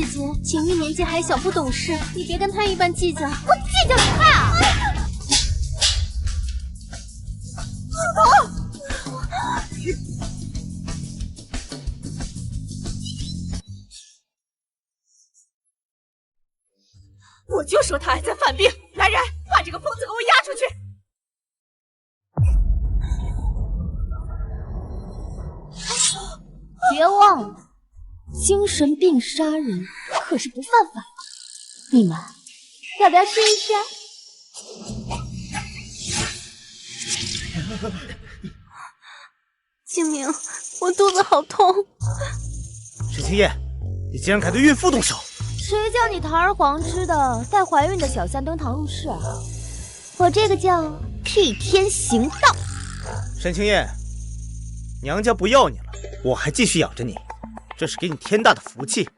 姐，景玉年纪还小，不懂事，你别跟她一般计较。我计较什么呀？我就说他还在犯病！来人，把这个疯子给我押出去！别忘了，精神病杀人可是不犯法的。你们要不要试一试啊？静明，我肚子好痛。沈清夜，你竟然敢对孕妇动手！谁叫你堂而皇之的带怀孕的小三登堂入室啊？我这个叫替天行道。沈清夜，娘家不要你了，我还继续养着你，这是给你天大的福气。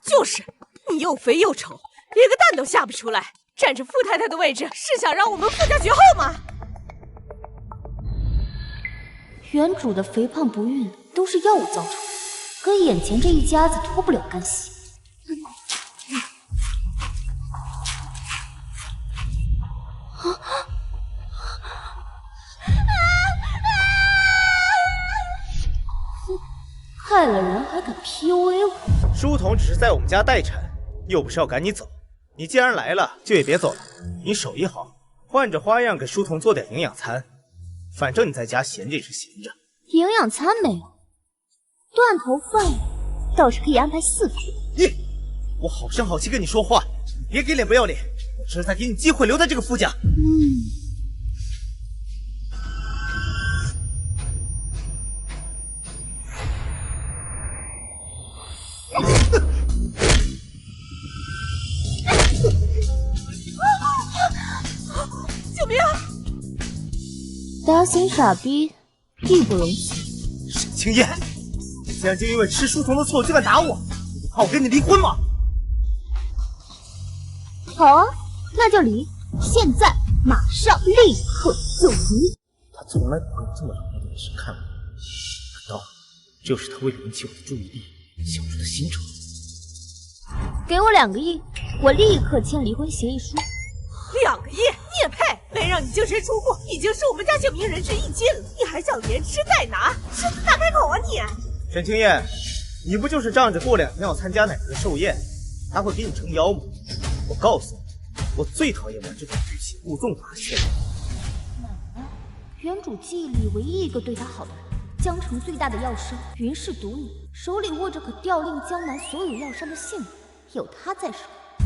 就是，你又肥又丑，连个蛋都下不出来，占着傅太太的位置，是想让我们傅家绝后吗？原主的肥胖不孕都是药物造成的，跟眼前这一家子脱不了干系。害了人还敢 PUA 我？书童只是在我们家待产，又不是要赶你走。你既然来了，就也别走了。你手艺好，换着花样给书童做点营养餐。反正你在家闲着也是闲着。营养餐没有，断头饭倒是可以安排4份。我好声好气跟你说话，你别给脸不要脸。我这是在给你机会留在这个傅家。救命！打死傻逼，义不容辞。沈清夜，你竟然就因为吃书童的醋就敢打我，你怕我跟你离婚吗？好啊，那就离，现在马上立刻就离。他从来不会用这么冷漠的眼神看我，难道这就是他为了引起我的注意力想出的新招？给我2个亿，我立刻签离婚协议书。2个亿，你也配？没让你净身出户，已经是我们家姓名人质意尽了，你还想连吃带拿，狮子大开口啊你！沈清夜，你不就是仗着过2天要参加奶奶的寿宴，他会给你撑腰吗？我告诉你，我最讨厌玩这种欲擒故纵把戏了。奶奶，原主记忆里唯一一个对她好的人，江城最大的药商云氏毒女，手里握着可调令江南所有药商的性命，有她在手，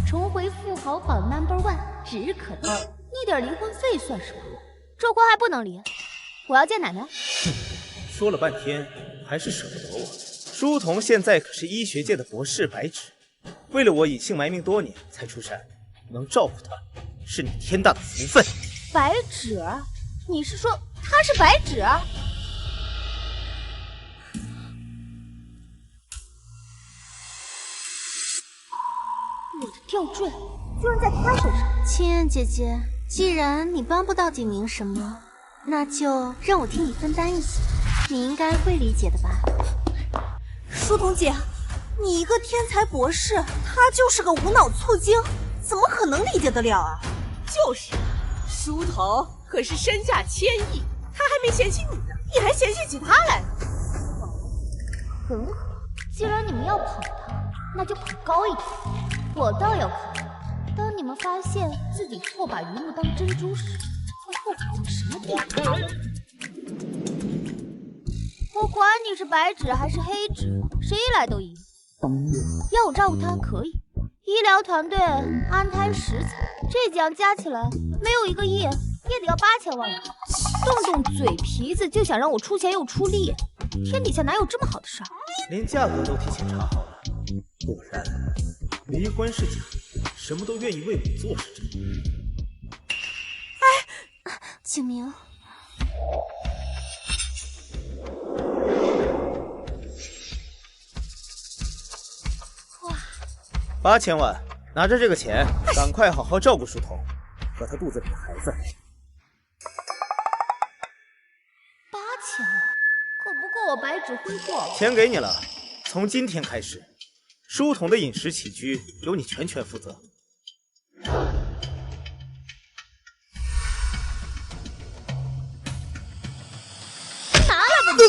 重回富豪榜 No.1 指日可待。那点离婚费算什么？这婚还不能离，我要见奶奶。说了半天还是舍不得我。书童现在可是医学界的博士白纸，为了我隐姓埋名多年才出山，能照顾他是你天大的福分。白纸？你是说他是白纸？我的吊坠居然在他手上。清燕姐姐，既然你帮不到景明什么，那就让我替你分担一些，你应该会理解的吧。书童姐，你一个天才博士，他就是个无脑醋精，怎么可能理解得了啊？就是，书童可是身价1000亿，他还没嫌弃你呢，你还嫌弃起他来了。很好，既然你们要捧他，那就捧高一点。我倒要看，当你们发现自己错把榆木当珍珠时，会后悔到什么地步。我管你是白纸还是黑纸，谁来都一样。要我照顾他可以，医疗团队、安胎食材，这几样加起来没有1个亿，也得要8000万了。动动嘴皮子就想让我出钱又出力，天底下哪有这么好的事儿？连价格都提前查好了，果然离婚是假，什么都愿意为我做是真。景明， 8000万，拿着这个钱，赶快好好照顾书童和他肚子里的孩子。8000万，可不够我白纸挥霍。钱给你了，从今天开始，书童的饮食起居由你全权负责。拿来吧你！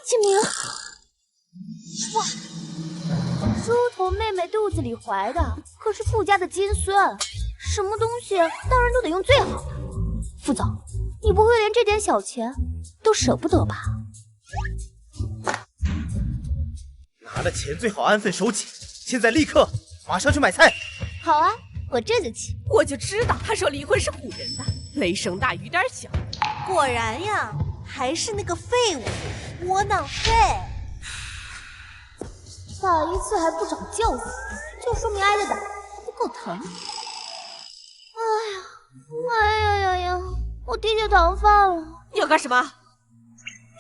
清明，哇，书童妹妹肚子里怀的可是富家的金孙，什么东西当然都得用最好的。副总，你不会连这点小钱都舍不得吧？拿了钱最好安分守己，现在立刻马上去买菜。好啊，我这就去。我就知道他说离婚是唬人的，雷声大雨点小。果然呀，还是那个废物，窝囊废。打一次还不长教训，就说明挨的打不够疼。哎呀呀！我低血糖犯了。你要干什么？你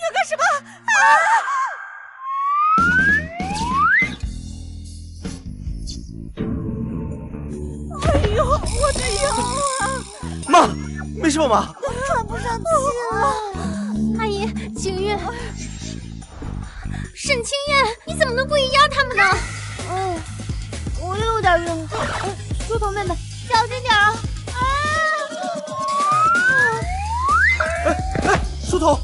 要干什么？哎呦，我的腰啊！妈，没事吧妈？喘不上气了。阿姨，请孕。沈清燕，你怎么能故意压他们呢？我又有点晕了。书童妹妹，小心点啊！书童，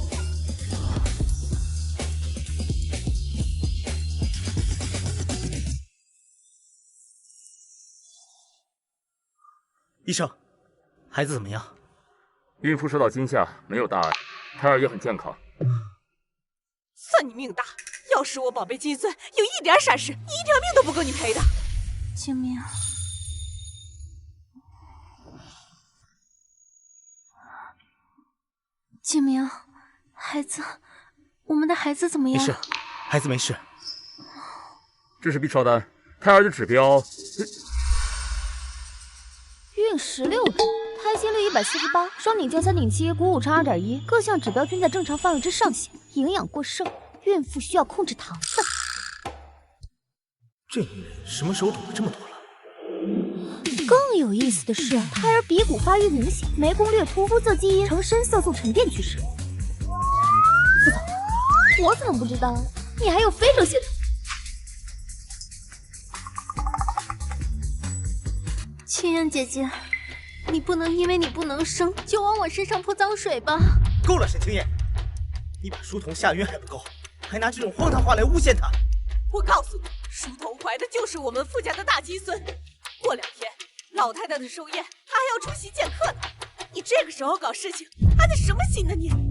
医生，孩子怎么样？孕妇受到惊吓，没有大碍，胎儿也很健康。算你命大！要是我宝贝金孙有一点闪失，一条命都不够你赔的。清明，清明，孩子，我们的孩子怎么样？没事，孩子没事。这是 B 超单，胎儿的指标。孕16周，胎心率148，双顶键3顶7，股5差2.1，各项指标均在正常范围之上限。营养过剩，孕妇需要控制糖分。这女人什么时候懂得这么多了？更有意思的是，胎儿鼻骨发育明显，眉弓略凸，肤色基因呈深色素沉淀趋势。副总，我怎么不知道？你还有非洲血统？清燕姐姐，你不能因为你不能生，就往我身上泼脏水吧。够了，沈清燕，你把书童吓晕还不够，还拿这种荒唐话来诬陷他。我告诉你，书童怀的就是我们傅家的大金孙。过2天，老太太的寿宴，她还要出席见客呢。你这个时候搞事情，安的什么心呢你？那你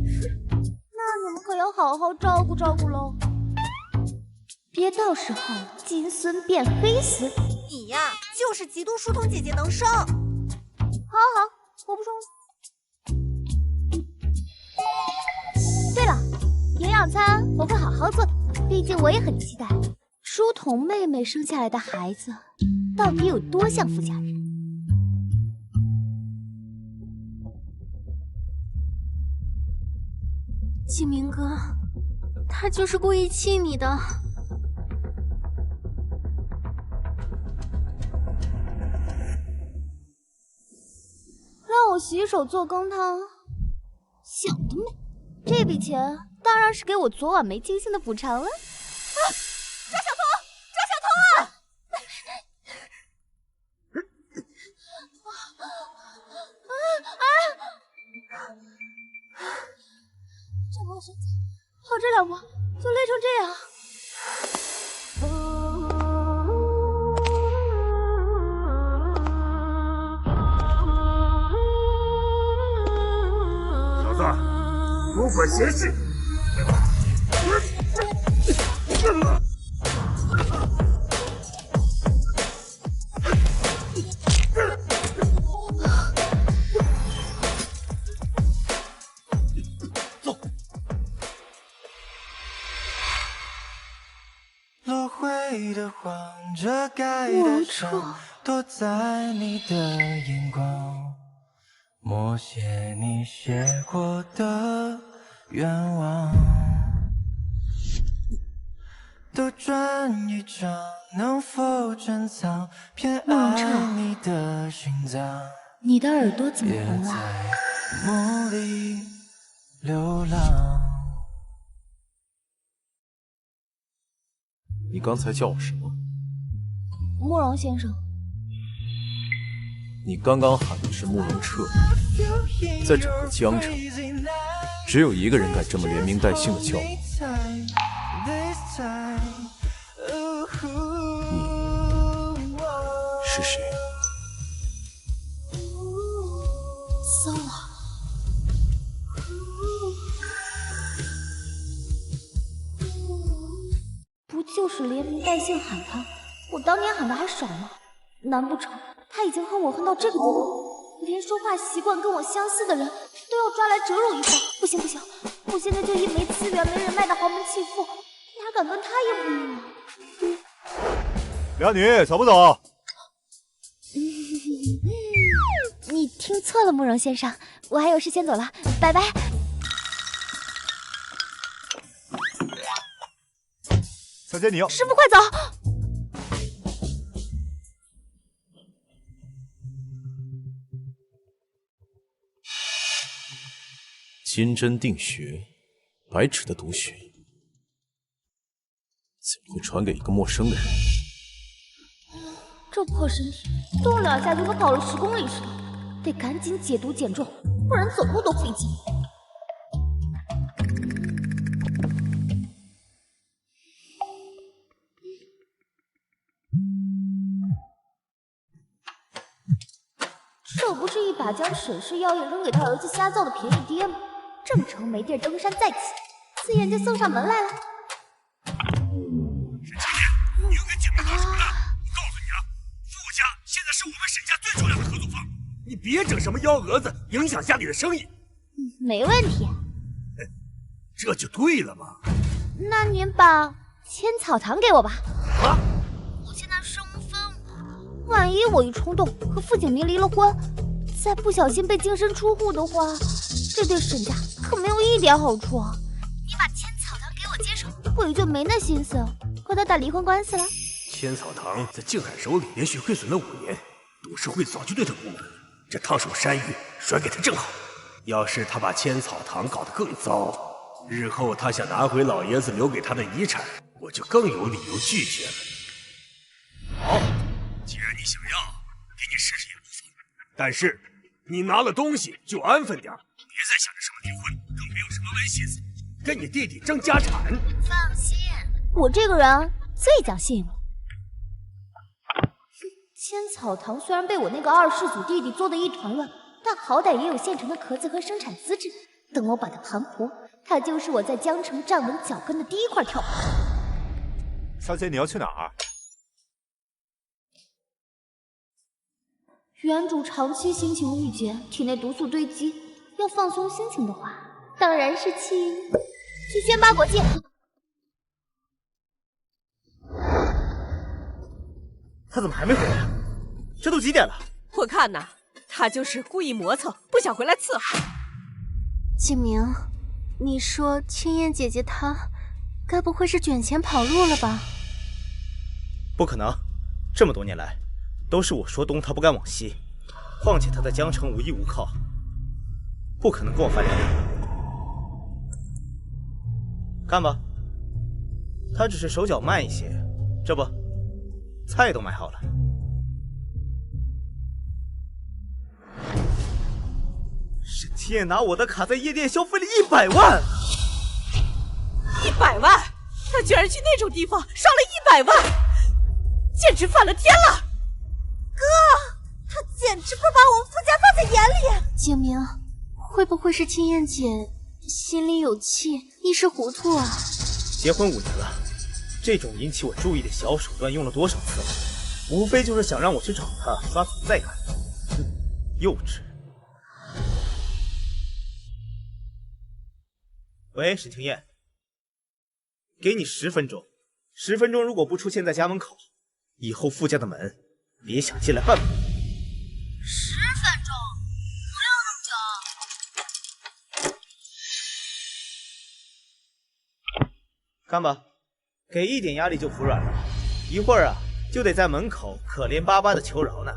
们可要好好照顾照顾喽，别到时候金孙变黑丝。你呀，就是嫉妒书童姐姐能生。好好，我不说了。对了，营养餐我会好好做的，毕竟我也很期待书童妹妹生下来的孩子到底有多像傅家人。清明哥，他就是故意气你的。让我洗手做羹汤，想得美！这笔钱当然是给我昨晚没尽兴的补偿了。抓小偷！抓小偷啊！这波身材好这2波就累成这样。小子，多管闲事！落灰的黄，遮盖的伤，躲在你的眼光，默写你写过的愿望。斗转一场，能否珍藏偏爱你的心脏？你的耳朵怎么别红了？在梦里流浪。你刚才叫我什么？慕容先生。你刚刚喊的是慕容彻，在整个江城，只有一个人敢这么连名带姓的叫我。你是谁？糟了！不就是连名带姓喊他？我当年喊的还少吗？难不成他已经恨我恨到这个地步，连说话习惯跟我相似的人都要抓来折辱一番？不行不行，我现在就一没资源没人脉的豪门弃妇，哪敢跟他硬碰硬啊？俩女走不走？你听错了，慕容先生，我还有事先走了，拜拜。小姐，你要师傅快走！金针定穴，白芷的毒血，怎么会传给一个陌生的人？这破身体动两下就和跑了10公里似的，得赶紧解毒减重，不然走路都费劲。这不是一把将沈氏药业扔给他儿子瞎造的便宜爹吗？正愁没地儿登山再起，自然就送上门来了。沈清天，你又跟姐妹搞什么呢？我告诉你啊，傅家现在是我们沈家最重要的合作方，你别整什么幺蛾子，影响家里的生意。没问题。这就对了嘛。那您把千草堂给我吧。啊！我现在身份，万一我一冲动和傅景明离了婚，再不小心被净身出户的话，这对沈家可没有一点好处啊！你把千草堂给我接手，我也就没那心思和他打离婚官司了。千草堂在静海手里连续亏损了5年，董事会早就对他不满，这烫手山芋甩给他正好。要是他把千草堂搞得更糟，日后他想拿回老爷子留给他的遗产，我就更有理由拒绝了。好，既然你想要，给你试试也不妨。但是你拿了东西就安分点，别再想着什么离婚，更没有什么歪心思，跟你弟弟争家产。放心，我这个人最讲信用。千草堂虽然被我那个二世祖弟弟做得一团乱，但好歹也有现成的壳子和生产资质。等我把它盘活，它就是我在江城站稳脚跟的第一块跳板。小姐，你要去哪儿？原主长期心情郁结，体内毒素堆积，要放松心情的话，当然是去轩巴国际。他怎么还没回来啊？这都几点了？我看呐，他就是故意磨蹭，不想回来伺候。景明，你说青燕姐姐她该不会是卷钱跑路了吧？不可能，这么多年来都是我说东他不敢往西，况且他在江城无依无靠，不可能跟我翻脸。干吧，他只是手脚慢一些，这不，菜都买好了。沈清燕拿我的卡在夜店消费了100万！100万！他居然去那种地方烧了100万，简直反了天了！哥，他简直不把我们傅家放在眼里。景明，会不会是青燕姐心里有气，一时糊涂啊？结婚5年了，这种引起我注意的小手段用了多少次了？无非就是想让我去找他刷存在感。幼稚。喂，沈清燕，给你10分钟，10分钟如果不出现在家门口，以后傅家的门别想进来半步。10分钟，不要那么久。看吧，给一点压力就服软了，一会儿啊就得在门口可怜巴巴的求饶呢。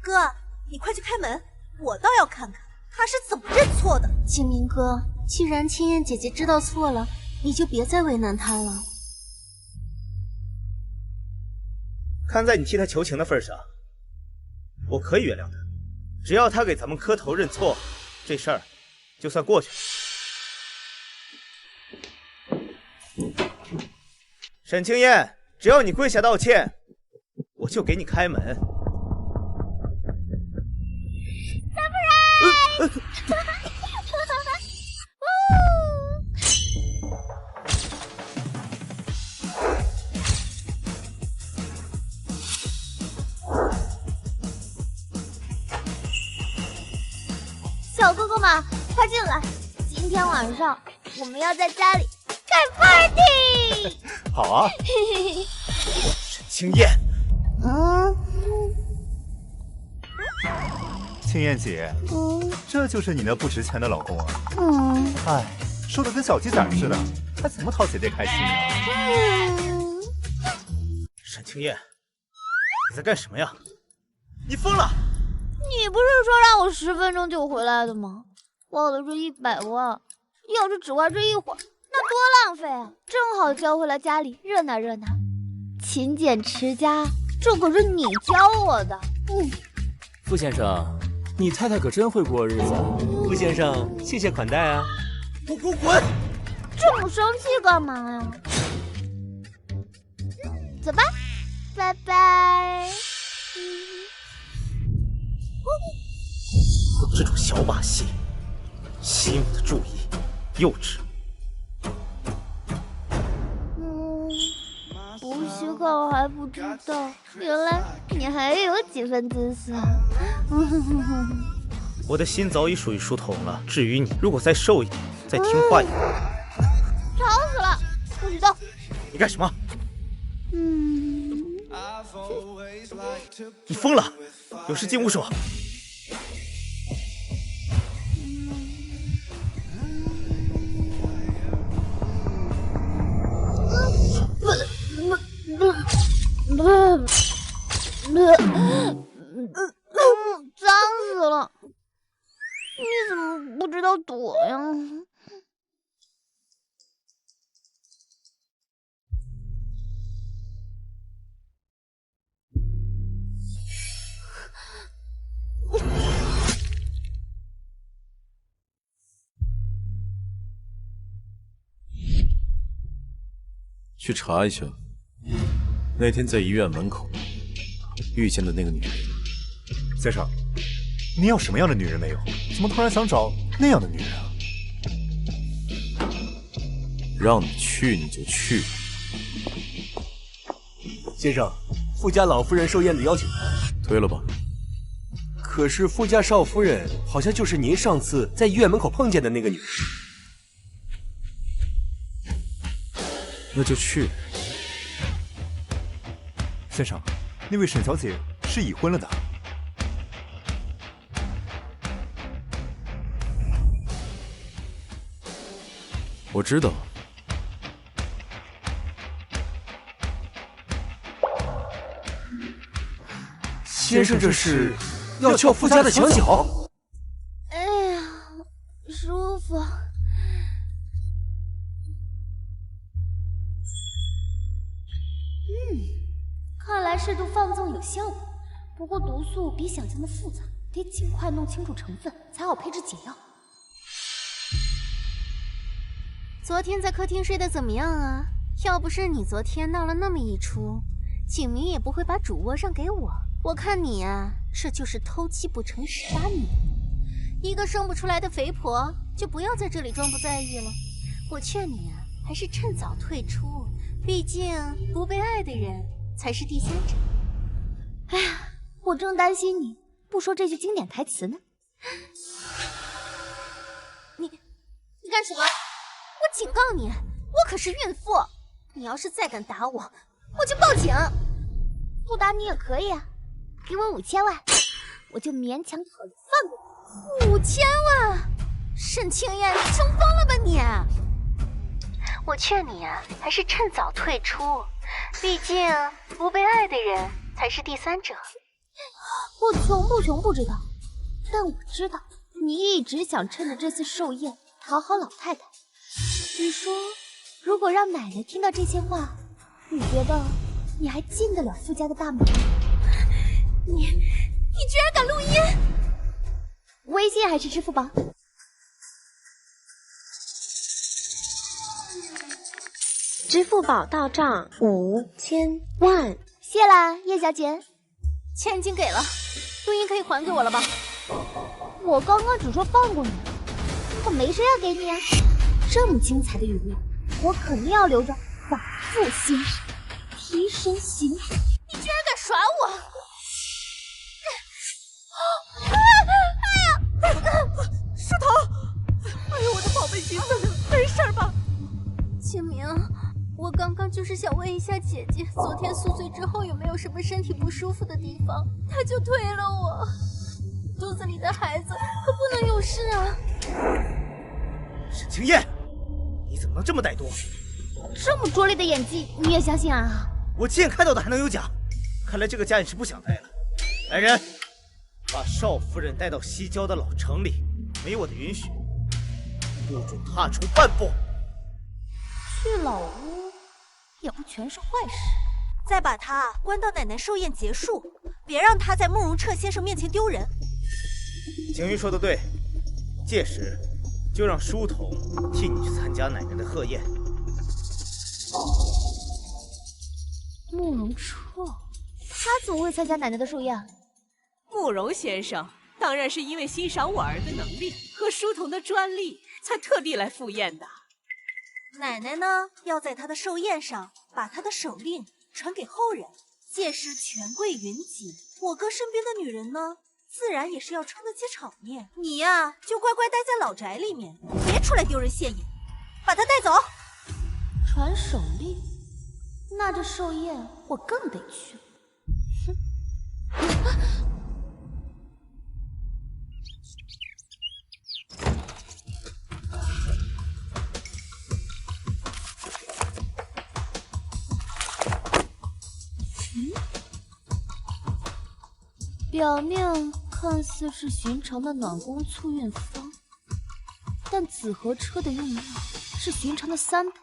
哥，你快去开门，我倒要看看他是怎么认错的。景明哥，既然青燕姐姐知道错了，你就别再为难她了。看在你替他求情的份上，我可以原谅他，只要他给咱们磕头认错，这事儿就算过去了。沈清燕，只要你跪下道歉，我就给你开门。三夫人！小哥哥们，快进来！今天晚上我们要在家里开 party。好啊。沈清燕，清燕姐，这就是你那不值钱的老公啊。哎，说的跟小鸡仔似的，还怎么讨姐姐开心啊？沈清燕，你在干什么呀？你疯了！你不是说让我10分钟就回来的吗？花的是100万，要是只花这一会儿，那多浪费啊！正好交回了家里，热闹热闹。勤俭持家，这可是你教我的。傅先生，你太太可真会过日子。傅先生，谢谢款待啊。都给我滚！这么生气干嘛呀？走吧，拜拜。有这种小把戏，吸引我的注意，幼稚。不细看我还不知道，原来你还有几分姿色。我的心早已属于书童了。至于你，如果再瘦一点，再听话一点，吵死了！不许动！你干什么？你疯了！有事进屋说。脏死了！你怎么不知道躲呀？去查一下，那天在医院门口遇见的那个女人。先生，你要什么样的女人没有？怎么突然想找那样的女人啊？让你去你就去。先生，傅家老夫人寿宴的邀请函推了吧。可是傅家少夫人好像就是您上次在医院门口碰见的那个女人。那就去。先生，那位沈小姐是已婚了的。我知道。先生这是要撬傅家的墙角？哎呀，舒服。看来适度放纵有效果，不过毒素比想象的复杂，得尽快弄清楚成分，才好配置解药。昨天在客厅睡得怎么样啊？要不是你昨天闹了那么一出，景明也不会把主卧让给我。我看你啊，这就是偷妻不成18年。一个生不出来的肥婆，就不要在这里装不在意了。我劝你啊，还是趁早退出，毕竟不被爱的人才是第三者。哎呀，我正担心你不说这句经典台词呢。你干什么？我警告你，我可是孕妇，你要是再敢打我，我就报警。不打你也可以啊，给我5000万，我就勉强考虑放过你。5000万？沈清燕，你穷疯了吧你？我劝你啊，还是趁早退出，毕竟不被爱的人才是第三者。我穷不穷不知道，但我知道你一直想趁着这次寿宴讨好老太太。你说，如果让奶奶听到这些话，你觉得你还进得了傅家的大门？你居然敢录音！微信还是支付宝？支付宝到账5000万，谢啦，叶小姐。钱已经给了，录音可以还给我了吧？我刚刚只说放过你，可没说要给你啊。这么精彩的语录，我肯定要留着反复欣赏，提升欣赏。你居然敢耍我！书童，哎呦，我的宝贝金子，没事吧？清明，我刚刚就是想问一下姐姐，昨天宿醉之后有没有什么身体不舒服的地方？她就推了我，肚子里的孩子可不能有事啊！沈清燕，你怎么能这么歹毒？这么拙劣的演技，你也相信啊？我亲眼看到的还能有假？看来这个家你是不想待了。来人，把少夫人带到西郊的老城里，没我的允许，不准踏出半步。去老屋也不全是坏事。再把他关到奶奶寿宴结束，别让他在慕容彻先生面前丢人。景瑜说的对，届时就让书童替你去参加奶奶的贺宴。慕容彻，他怎么会参加奶奶的寿宴？慕容先生当然是因为欣赏我儿的能力和书童的专利，才特地来赴宴的。奶奶呢，要在他的寿宴上把他的手令传给后人，届时权贵云集，我哥身边的女人呢，自然也是要撑得起场面。你呀，就乖乖待在老宅里面，别出来丢人现眼。把他带走。传手令，那这寿宴我更得去。哼！表面看似是寻常的暖宫促运方，但紫河车的用料是寻常的3倍，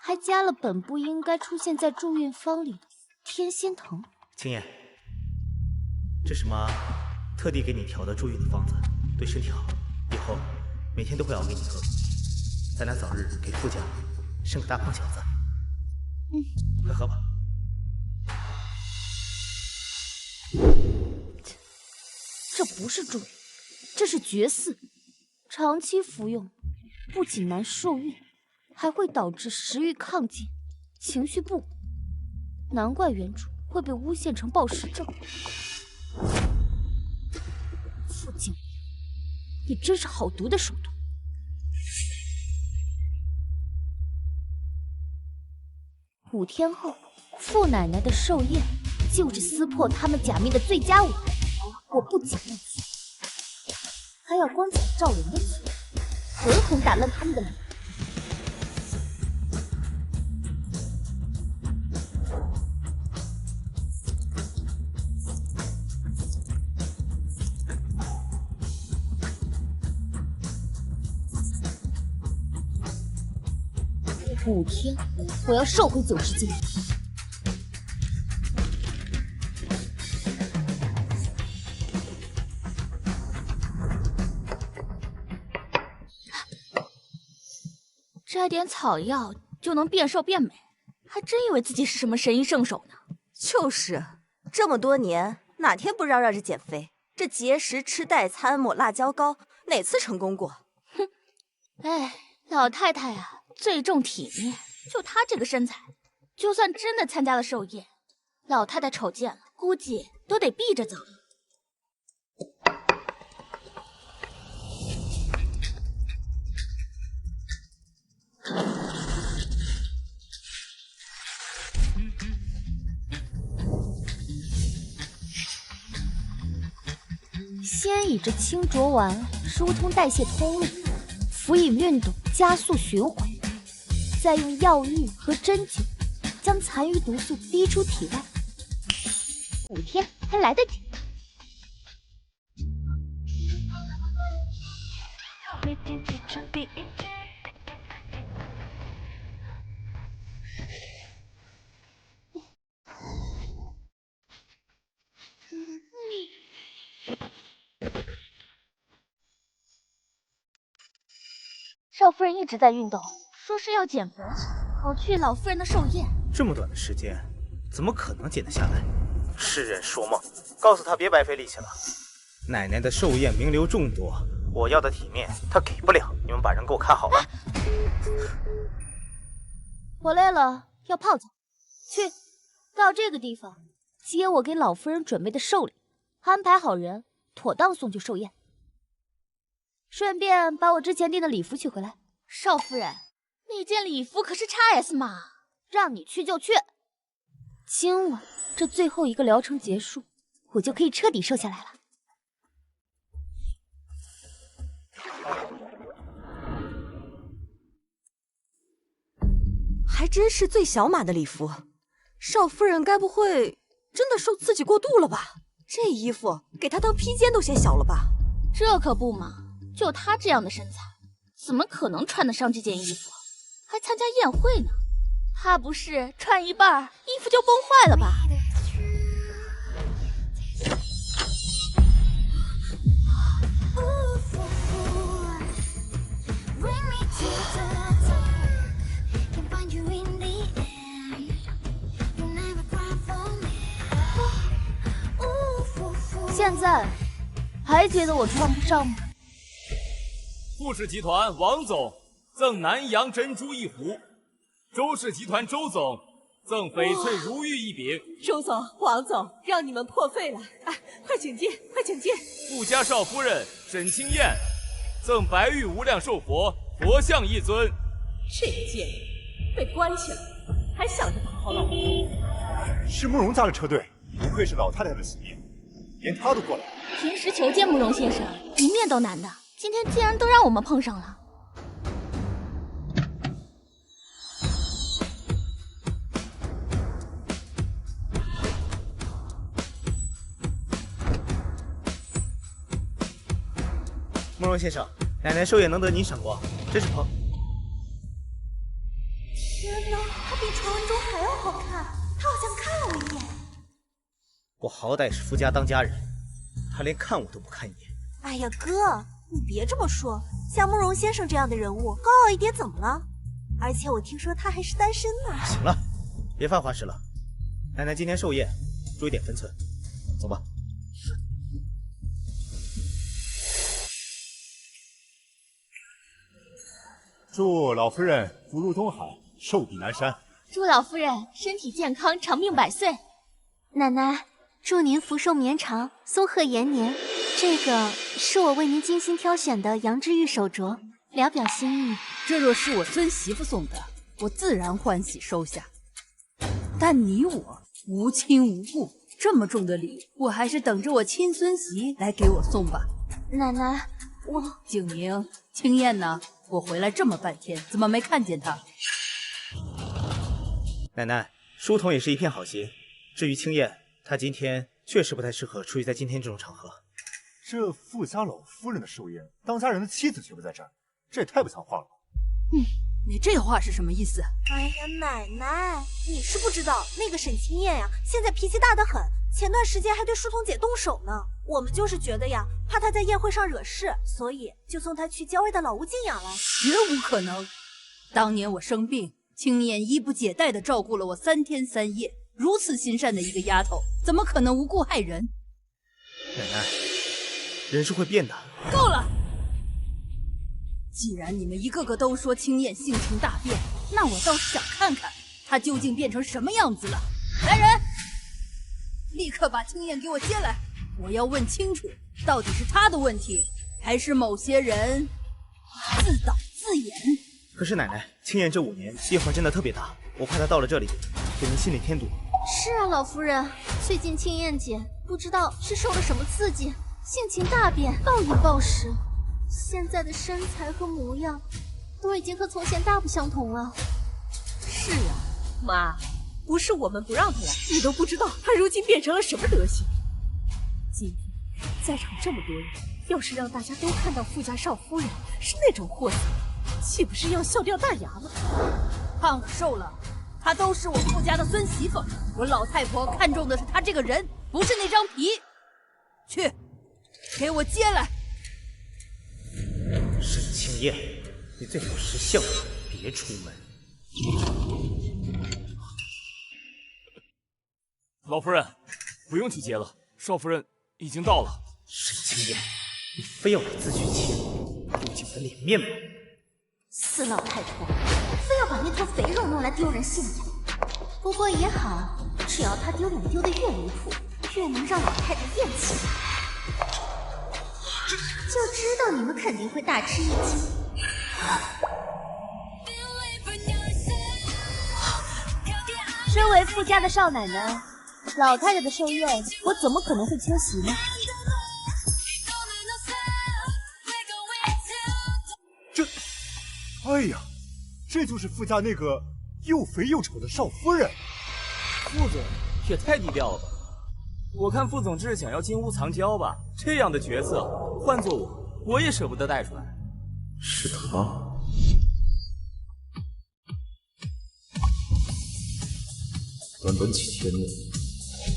还加了本不应该出现在助运方里的天仙藤。青燕，这是妈特地给你调的助运的方子，对身体好，以后每天都会熬给你喝。咱俩早日给傅家生个大胖小子。快喝吧。这不是助孕，这是绝嗣。长期服用，不仅难受孕，还会导致食欲亢进、情绪不稳。难怪原主会被诬陷成暴食症。傅景，你真是好毒的手段。5天后，傅奶奶的寿宴就是撕破他们假面的最佳舞台。我不仅要去，还要光彩照人的去，狠狠打烂他们的脸。5天，我要瘦回90斤。摘点草药就能变瘦变美，还真以为自己是什么神医圣手呢？就是，这么多年哪天不嚷嚷着减肥？这节食吃代餐抹辣椒膏，哪次成功过？哼！哎，老太太啊，最重体面。就她这个身材，就算真的参加了寿宴，老太太瞅见了，估计都得避着走。先以这清浊丸疏通代谢通路，辅以运动加速循环，再用药浴和针灸将残余毒素逼出体外。5天还来得及。夫人一直在运动，说是要减肥，跑去老夫人的寿宴。这么短的时间，怎么可能减得下来？痴人说梦！告诉他别白费力气了。奶奶的寿宴名流众多，我要的体面她给不了。你们把人给我看好了。我累了，要泡澡。去，到这个地方接我给老夫人准备的寿礼，安排好人，妥当送去寿宴。顺便把我之前订的礼服取回来。少夫人，那件礼服可是 XS 码，让你去就去。今晚这最后一个疗程结束，我就可以彻底瘦下来了。还真是最小码的礼服，少夫人该不会真的受刺激过度了吧？这衣服给她当披肩都嫌小了吧？这可不嘛，就她这样的身材，怎么可能穿得上这件衣服？还参加宴会呢？怕不是穿一半衣服就崩坏了吧？现在还觉得我穿不上吗？富氏集团王总赠南洋珍珠一壶，周氏集团周总赠翡翠如玉一柄。周总、王总，让你们破费了！哎，快请进，快请进！富家少夫人沈清燕赠白玉无量寿佛佛像一尊。这个贱人被关起来，还想着讨好老婆。是慕容家的车队，不愧是老太太的心意，连她都过来了。平时求见慕容先生，一面都难的，今天竟然都让我们碰上了。慕容先生，奶奶寿宴能得您赏光，真是捧。天哪，她比传闻中还要好看，她好像看了我一眼。我好歹是夫家当家人，她连看我都不看一眼。哎呀，哥，你别这么说，像慕容先生这样的人物，高傲一点怎么了？而且我听说他还是单身呢。行了，别犯花痴了。奶奶今天寿宴，注意点分寸。走吧。祝老夫人福如东海，寿比南山。祝老夫人身体健康，长命百岁。奶奶，祝您福寿绵长，松鹤延年。这个是我为您精心挑选的羊脂玉手镯，聊表心意。这若是我孙媳妇送的，我自然欢喜收下。但你我无亲无故，这么重的礼，我还是等着我亲孙媳来给我送吧。奶奶，我景宁、青燕呢？我回来这么半天，怎么没看见她？奶奶，书童也是一片好心。至于青燕，她今天确实不太适合出席在今天这种场合。这富家老夫人的寿宴，当家人的妻子却不在这儿，这也太不像话了。你这话是什么意思？哎呀，奶奶，你是不知道，那个沈清燕呀，现在脾气大得很，前段时间还对书童姐动手呢。我们就是觉得呀，怕她在宴会上惹事，所以就送她去郊外的老屋静养了。绝无可能！当年我生病，青燕衣不解带的照顾了我3天3夜，如此心善的一个丫头，怎么可能无故害人？奶奶，人是会变的。够了！既然你们一个个都说青燕性情大变，那我倒是想看看她究竟变成什么样子了。来人，立刻把青燕给我接来！我要问清楚，到底是她的问题，还是某些人自导自演？可是奶奶，青燕这5年变化真的特别大，我怕她到了这里给您心里添堵。是啊，老夫人，最近青燕姐不知道是受了什么刺激，性情大变，暴饮暴食，现在的身材和模样都已经和从前大不相同了。是啊，妈，不是我们不让她来，你都不知道她如今变成了什么德行。今天在场这么多人，要是让大家都看到富家少夫人是那种货色，岂不是要笑掉大牙了？胖了瘦了，她都是我富家的孙媳妇，我老太婆看重的是她这个人，不是那张皮。去，给我接来！沈青燕，你最好识相，别出门。老夫人，不用去接了，少夫人已经到了。沈清燕，你非要给自取其辱，丢尽我的脸面吗？死老太婆，非要把那坨肥肉弄来丢人现眼。不过也好，只要她丢脸丢得越离谱，越能让老太太厌弃。就知道你们肯定会大吃一惊。身为富家的少奶奶，老太太的寿宴，我怎么可能会缺席呢？哎呀，这就是富家那个又肥又丑的少夫人。副总也太低调了吧！我看副总这是想要金屋藏娇吧？这样的角色，换做我也舍不得带出来。是他。短短几天内，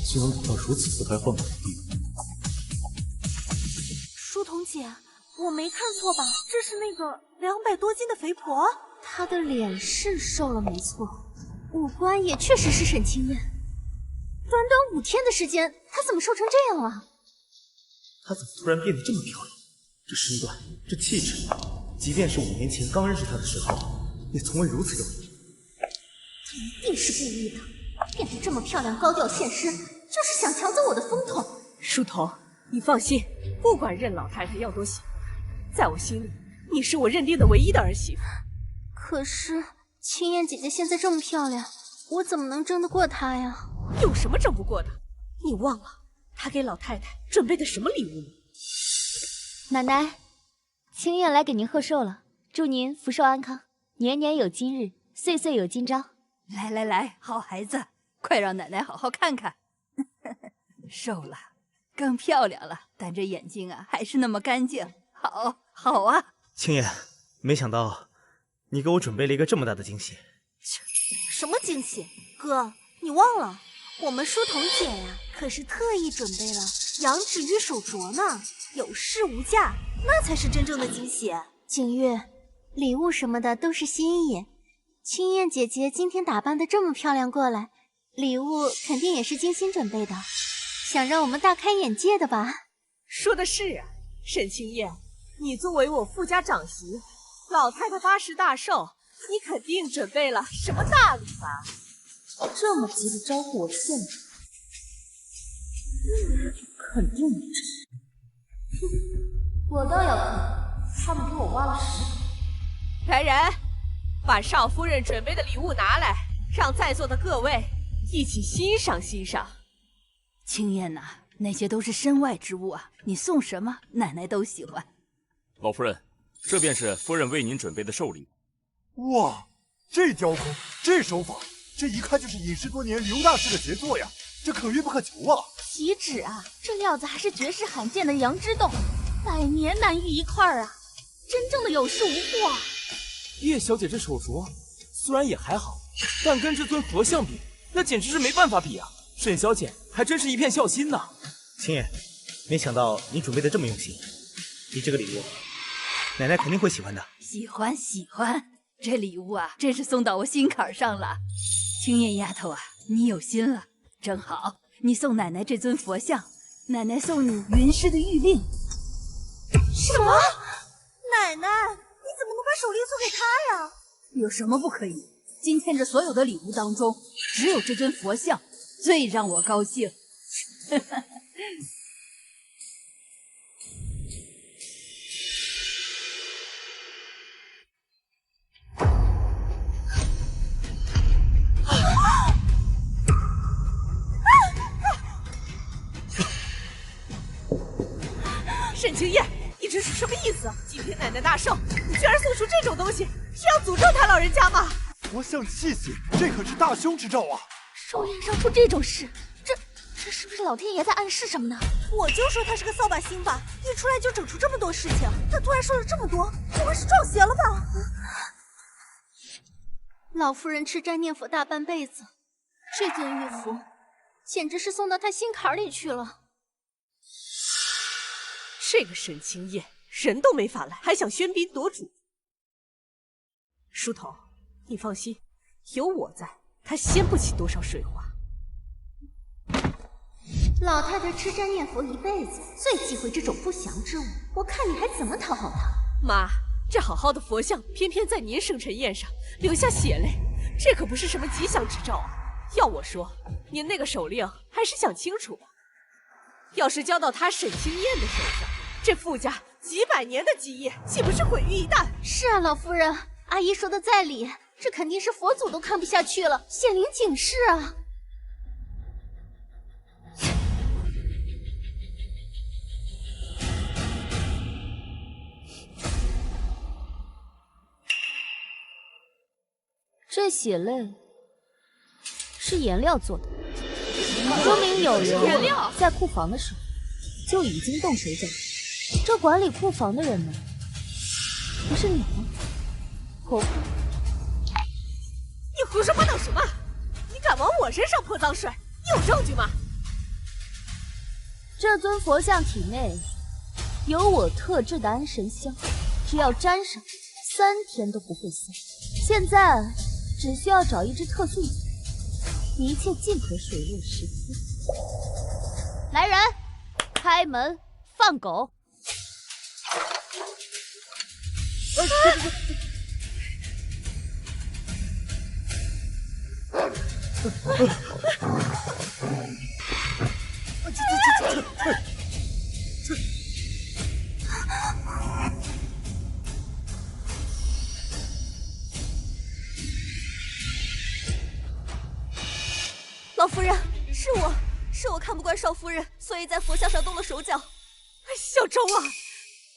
竟然苦到如此不开放的地步。书童姐，我没看错吧？这是那个200多斤的肥婆？她的脸是瘦了没错，五官也确实是沈清燕。短短5天的时间，她怎么瘦成这样了？她怎么突然变得这么漂亮？这身段，这气质，即便是5年前刚认识她的时候，也从未如此有力。她一定是故意的，变得这么漂亮，高调现身，就是想抢走我的风头。书童，你放心，不管任老太太要多喜欢，在我心里，你是我认定的唯一的儿媳妇。可是青燕姐姐现在这么漂亮，我怎么能争得过她呀？有什么争不过的？你忘了她给老太太准备的什么礼物吗？奶奶，青燕来给您贺寿了，祝您福寿安康，年年有今日，岁岁有今朝。来来来，好孩子，快让奶奶好好看看。瘦了，更漂亮了，但这眼睛啊还是那么干净。好，好啊。青燕，没想到你给我准备了一个这么大的惊喜。什么惊喜？哥，你忘了，我们书童姐呀，可是特意准备了羊脂玉手镯呢，有市无价，那才是真正的惊喜。景月，礼物什么的都是心意。青燕姐姐今天打扮的这么漂亮过来，礼物肯定也是精心准备的，想让我们大开眼界的吧？说的是啊，沈清燕，你作为我富家长媳，老太太80大寿，你肯定准备了什么大礼吧？这么急的招呼我献丑，肯定没这。我倒要看他们给我挖了屎。来人，把少夫人准备的礼物拿来，让在座的各位一起欣赏欣赏。青燕呐，那些都是身外之物啊，你送什么奶奶都喜欢。老夫人，这便是夫人为您准备的寿礼。哇，这雕工，这手法，这一看就是隐世多年刘大师的杰作呀，这可遇不可求啊！岂止啊，这料子还是绝世罕见的羊脂冻，100年难遇一块啊，真正的有恃无恐啊！叶小姐这手镯虽然也还好，但跟这尊佛像比，那简直是没办法比啊！沈小姐还真是一片孝心呐。青燕，没想到你准备的这么用心，你这个礼物，奶奶肯定会喜欢的。喜欢喜欢，这礼物啊，真是送到我心坎上了。青燕丫头啊，你有心了，正好，你送奶奶这尊佛像，奶奶送你云师的玉令。什么？奶奶，你怎么能把手令送给他呀？有什么不可以？今天这所有的礼物当中，只有这尊佛像最让我高兴。沈清燕，你这是什么意思？今天奶奶大寿，你居然送出这种东西，是要诅咒他老人家吗？佛像气息，这可是大凶之兆啊！寿宴上出这种事，这是不是老天爷在暗示什么呢？我就说他是个扫把星吧，一出来就整出这么多事情。他突然说了这么多，不会是撞邪了吧？老夫人吃斋念佛大半辈子，这尊玉符简直是送到她心坎里去了。这个沈清燕人都没法赖，还想喧宾夺主。书童，你放心，有我在，他掀不起多少水花。老太太吃斋念佛一辈子，最忌讳这种不祥之物。我看你还怎么讨好她？妈，这好好的佛像，偏偏在您生辰宴上流下血泪，这可不是什么吉祥之兆啊！要我说，您那个手令还是想清楚吧。要是交到他沈清燕的手上，这傅家几百年的基业岂不是毁于一旦？是啊，老夫人，阿姨说的在理，这肯定是佛祖都看不下去了，显灵警示啊！这血泪是颜料做的，说明有人在库房的时候就已经动手脚。这管理库房的人呢，不是你吗？婆婆，你胡说八道什么？你敢往我身上泼脏水？你有证据吗？这尊佛像体内有我特制的安神香，只要沾上3天都不会散。现在只需要找一只特素子，一切尽可水落石出。来人，开门放狗！老夫人，是我看不惯少夫人，所以在佛像上动了手脚。小周啊，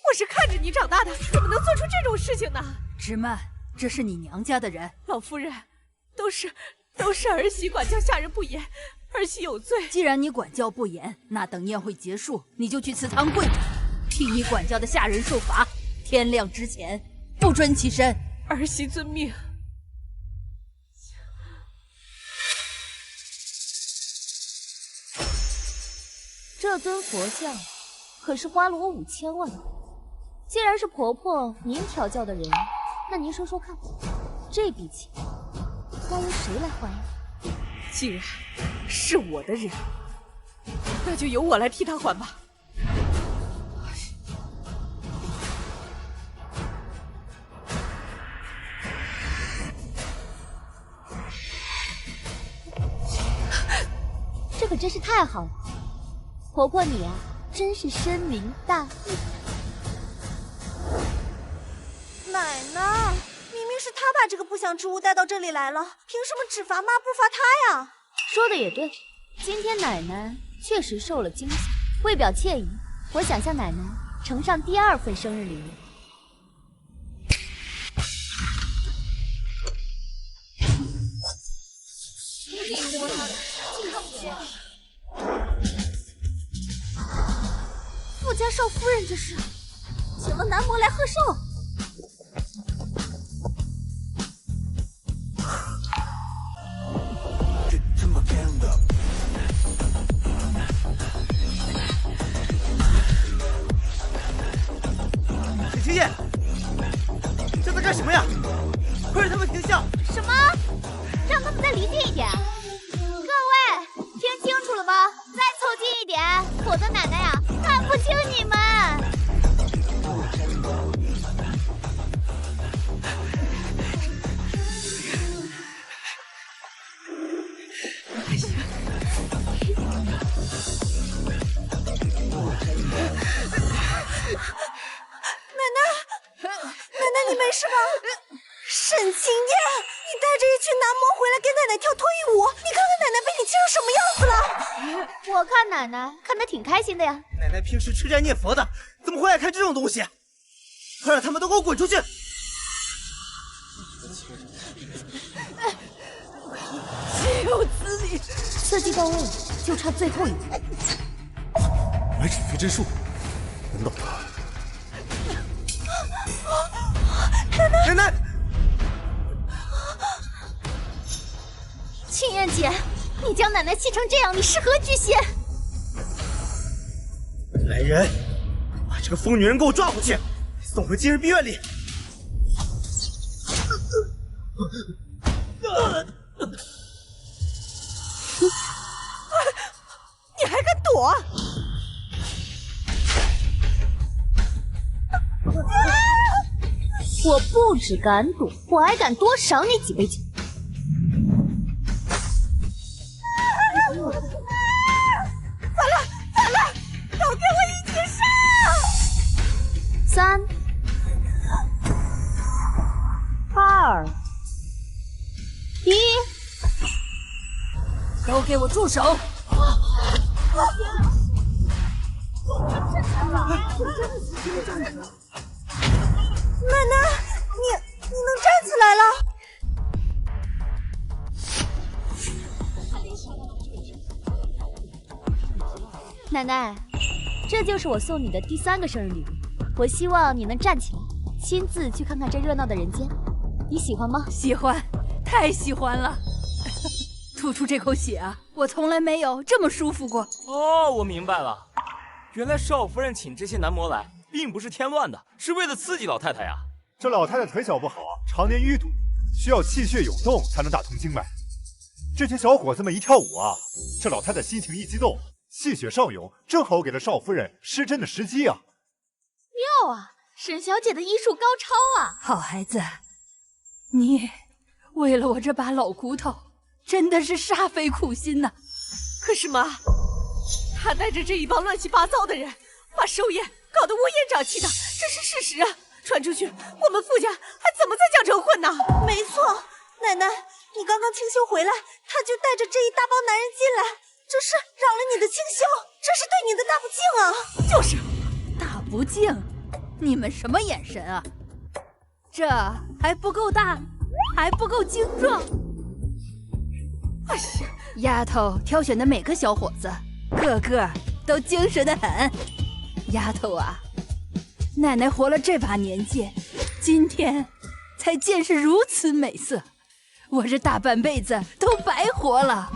我是看着你长大的，怎么能做出这种事情呢？芝曼，这是你娘家的人。老夫人，都是儿媳管教下人不严，儿媳有罪。既然你管教不严，那等宴会结束，你就去祠堂跪着，替你管教的下人受罚。天亮之前不准起身。儿媳遵命。这尊佛像可是花了我5000万。既然是婆婆您调教的人，那您说说看，这笔钱该由谁来还呀？既然是我的人，那就由我来替他还吧。这可真是太好了，婆婆你啊，真是深明大义。奶奶，明明是他把这个不祥之物带到这里来了，凭什么只罚妈不罚他呀？说的也对，今天奶奶确实受了惊吓。为表歉意，我想向奶奶呈上第2份生日礼物。富家少夫人这是请了男模来贺寿。沈清燕，你这在干什么呀？快让他们停下！什么？让他们再离近一点。各位，听清楚了吗？再凑近一点，否则奶奶呀，看不清你们。奶奶，你没事吧？沈清燕，你带着一群男模回来给奶奶跳脱衣舞，你看看奶奶被你气成什么样子了？我看奶奶看得挺开心的呀。奶奶平时吃斋念佛的，怎么会爱看这种东西？快让他们都给我滚出去！岂有此理！刺激到位了，就差最后一步。买纸飞针术，等等。奶奶，清燕姐，你将奶奶气成这样，你是何居心？来人，把这个疯女人给我抓回去，送回今日碧院里。你还敢躲？我不只敢躲，我还敢多赏你几杯酒。反了！都给我一起上！ 3、2、1，都给我住手！奶奶，你能站起来了？奶奶，这就是我送你的第3个生日礼物。我希望你能站起来，亲自去看看这热闹的人间。你喜欢吗？喜欢，太喜欢了！吐出这口血啊，我从来没有这么舒服过。哦，我明白了，原来少夫人请这些男模来，并不是添乱的，是为了刺激老太太呀。这老太太腿脚不好，常年淤堵，需要气血涌动才能打通经脉。这些小伙子们一跳舞啊，这老太太心情一激动，气血上涌，正好给了少夫人施针的时机啊！妙啊，沈小姐的医术高超啊！好孩子，你为了我这把老骨头，真的是煞费苦心呐。可是妈，他带着这一帮乱七八糟的人，把寿宴搞得乌烟瘴气的，这是事实啊！传出去，我们傅家还怎么再讲成婚呢？没错，奶奶，你刚刚清修回来，他就带着这一大帮男人进来，这是扰了你的清修，这是对你的大不敬啊！就是大不敬，你们什么眼神啊？这还不够大，还不够精壮。哎呀，丫头挑选的每个小伙子，个个都精神得很。丫头啊，奶奶活了这把年纪，今天才见识如此美色，我这大半辈子都白活了。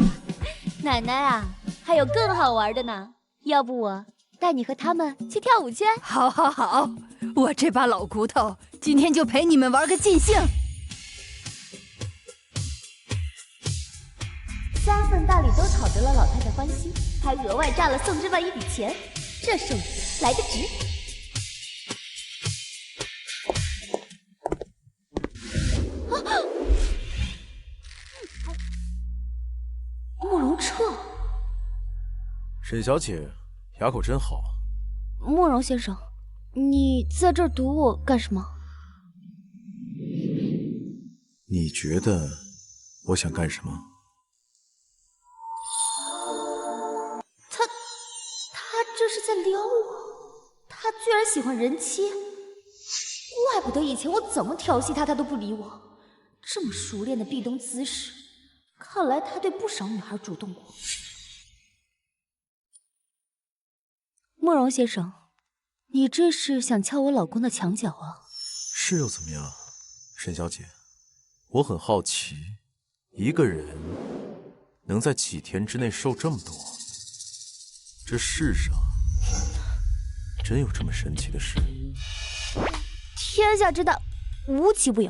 奶奶啊，还有更好玩的呢，要不我带你和他们去跳舞去？好，好，好，我这把老骨头今天就陪你们玩个尽兴。3份大礼都讨得了老太太欢心，还额外赚了宋之万一笔钱，这寿宴来得值。慕容彻，沈小姐，牙口真好。慕容先生，你在这儿堵我干什么？你觉得我想干什么？他这是在撩我，他居然喜欢人妻，怪不得以前我怎么调戏他，他都不理我。这么熟练的壁咚姿势，看来他对不少女孩主动过。慕容先生，你这是想撬我老公的墙角啊？是又怎么样，沈小姐？我很好奇，一个人能在几天之内瘦这么多，这世上真有这么神奇的事？天下之大，无奇不有。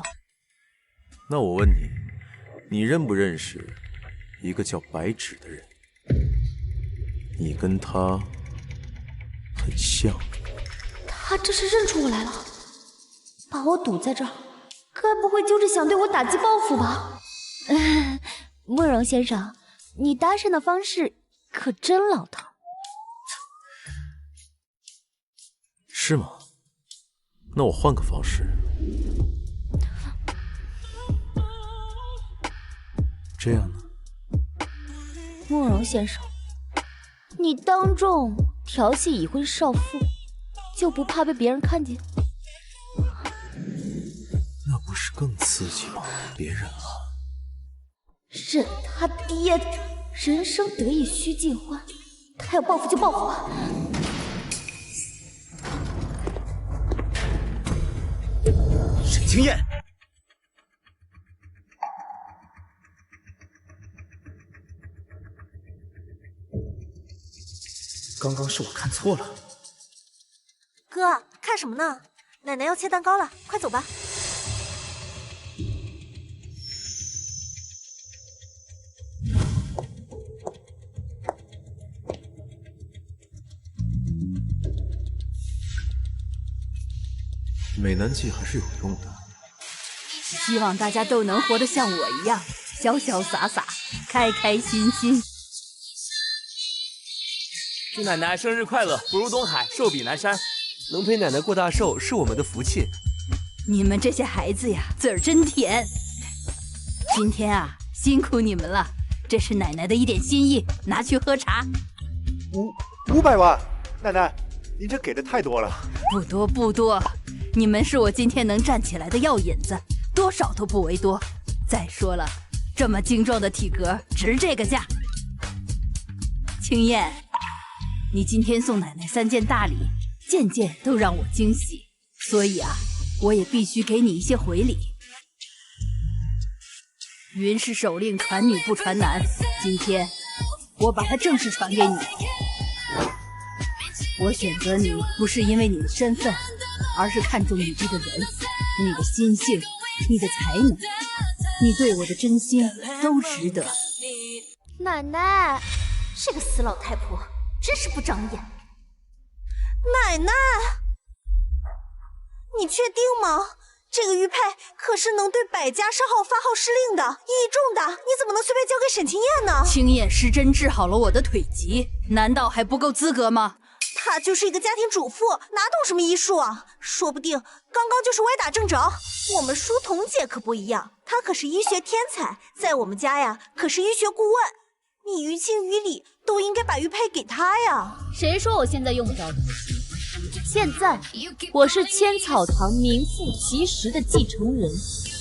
那我问你，你认不认识一个叫白芷的人？你跟他很像。他这是认出我来了，把我堵在这儿，该不会就是想对我打击报复吧？慕容先生，你搭讪的方式可真老套。是吗？那我换个方式。这样呢？慕容先生，你当众调戏已婚少妇，就不怕被别人看见？那不是更刺激吗？别忍了。忍他爹的，人生得意须尽欢，他要报复就报复吧。沈清燕，刚刚是我看错了。哥，看什么呢？奶奶要切蛋糕了，快走吧。美男计还是有用的。希望大家都能活得像我一样，潇潇洒洒，开开心心。祝奶奶生日快乐，福如东海，寿比南山。能陪奶奶过大寿是我们的福气。你们这些孩子呀，嘴儿真甜。今天啊，辛苦你们了，这是奶奶的一点心意，拿去喝茶。500万，奶奶，您这给的太多了。不多不多，你们是我今天能站起来的药引子，多少都不为多。再说了，这么精壮的体格，值这个价。青燕，你今天送奶奶3件大礼，件件都让我惊喜，所以啊，我也必须给你一些回礼。云氏手令传女不传男，今天我把它正式传给你。我选择你不是因为你的身份，而是看重你这个人，你的心性，你的才能，你对我的真心都值得。奶奶，这个死老太婆真是不长眼。奶奶，你确定吗？这个玉佩可是能对百家商号发号施令的，意义重大，你怎么能随便交给沈清燕呢？青燕失真治好了我的腿疾，难道还不够资格吗？她就是一个家庭主妇，哪懂什么医术啊？说不定刚刚就是歪打正着。我们书童姐可不一样，她可是医学天才，在我们家呀可是医学顾问。你于情于理都应该把玉佩给她呀。谁说我现在用不着你？现在我是千草堂名副其实的继承人，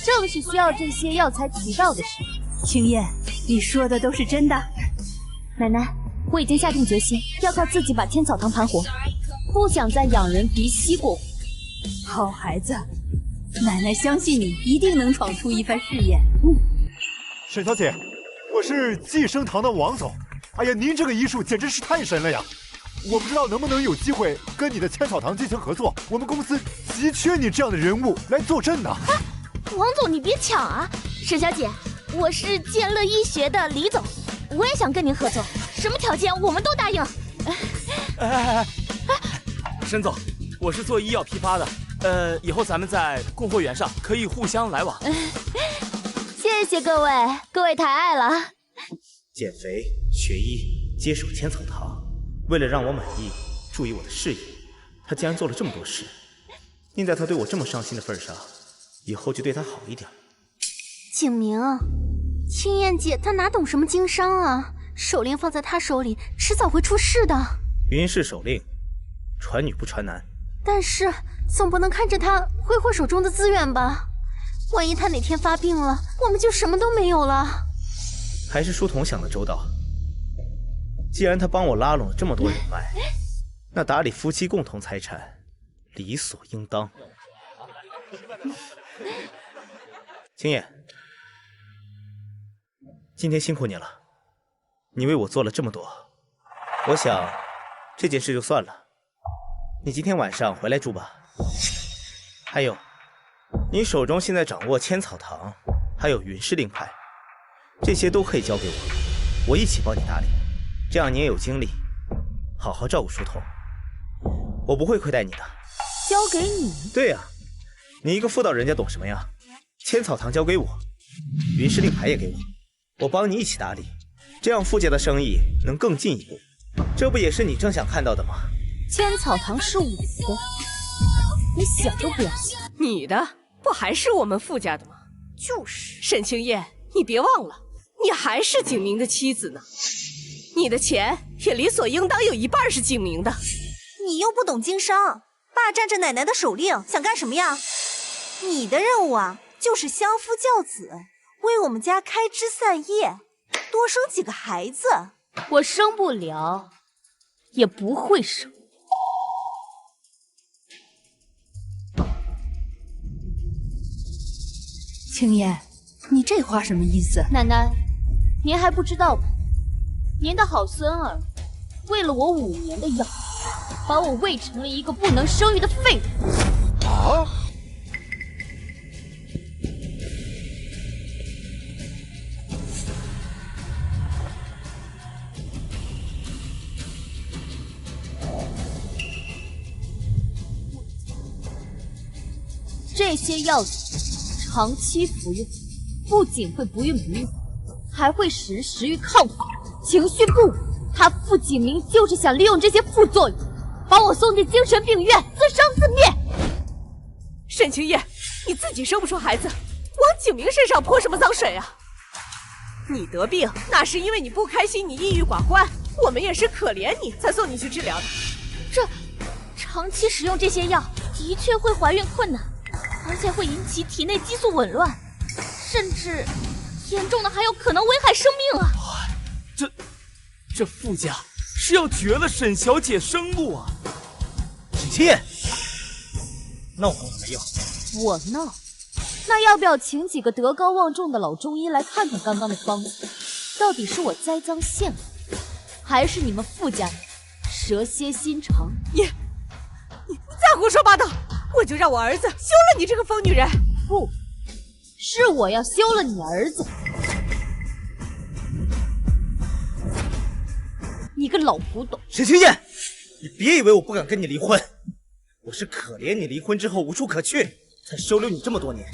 正是需要这些药材渠道的时候。青燕，你说的都是真的？奶奶，我已经下定决心要靠自己把千草堂盘活，不想再仰人鼻息过。好孩子，奶奶相信你一定能闯出一番事业。沈小姐，我是寄生堂的王总。哎呀，您这个医术简直是太神了呀！我不知道能不能有机会跟你的千草堂进行合作，我们公司急缺你这样的人物来坐镇呢。王总，你别抢啊！沈小姐，我是健乐医学的李总，我也想跟您合作，什么条件我们都答应。沈总，我是做医药批发的，以后咱们在供货源上可以互相来往。谢谢各位，各位抬爱了。减肥、学医、接手千草堂，为了让我满意，注意我的事业，他竟然做了这么多事。念在他对我这么上心的份上，以后就对他好一点。景明，青燕姐她哪懂什么经商啊？手令放在她手里，迟早会出事的。云氏手令，传女不传男。但是总不能看着她挥霍手中的资源吧？万一她哪天发病了，我们就什么都没有了。还是书童想得周到。既然他帮我拉拢了这么多人脉，那打理夫妻共同财产理所应当。青燕，今天辛苦你了，你为我做了这么多，我想这件事就算了，你今天晚上回来住吧。还有，你手中现在掌握千草堂，还有云氏令派，这些都可以交给我一起帮你打理。这样你也有精力好好照顾书童，我不会亏待你的。交给你？对呀，你一个妇道人家懂什么呀？千草堂交给我，云氏令牌也给我，我帮你一起打理，这样傅家的生意能更进一步。这不也是你正想看到的吗？千草堂是我的，你想都不要想。你的不还是我们傅家的吗？就是。沈清燕，你别忘了，你还是景明的妻子呢。你的钱也理所应当有一半是景明的。你又不懂经商，霸占着奶奶的手令，想干什么呀？你的任务啊，就是相夫教子，为我们家开枝散叶，多生几个孩子。我生不了，也不会生。青燕，你这话什么意思？奶奶，您还不知道吧？您的好孙儿为了我5年的药，把我喂成了一个不能生育的废物。啊！这些药材长期服用，不仅会不孕不育，还会使人食欲亢奋、情绪不稳。他傅景明就是想利用这些副作用，把我送进精神病院，自生自灭。沈清夜，你自己生不出孩子，往景明身上泼什么脏水啊？你得病那是因为你不开心，你抑郁寡欢，我们也是可怜你才送你去治疗的。这长期使用这些药的确会怀孕困难，而且会引起体内激素紊乱，甚至严重的还有可能危害生命啊！这傅家是要绝了沈小姐生路啊！沈清夜，闹够了没有？我闹？那要不要请几个德高望重的老中医来看看刚刚的方子，到底是我栽赃陷害，还是你们傅家人蛇蝎心肠？你再胡说八道，我就让我儿子休了你这个疯女人！不，是我要休了你儿子！你个老古董！沈清夜，你别以为我不敢跟你离婚，我是可怜你离婚之后无处可去，才收留你这么多年。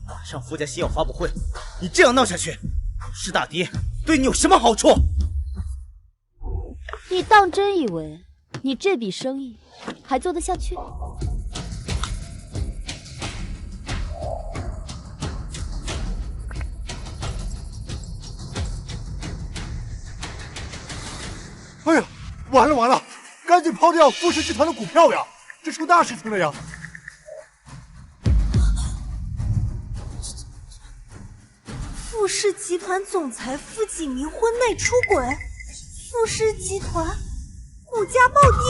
马上傅家新药发布会，你这样闹下去，是大爹对你有什么好处？你当真以为你这笔生意还做得下去？哎呀，完了！赶紧抛掉傅氏集团的股票呀！这出大事情了呀！傅氏集团总裁傅景明婚内出轨，傅氏集团股价暴跌。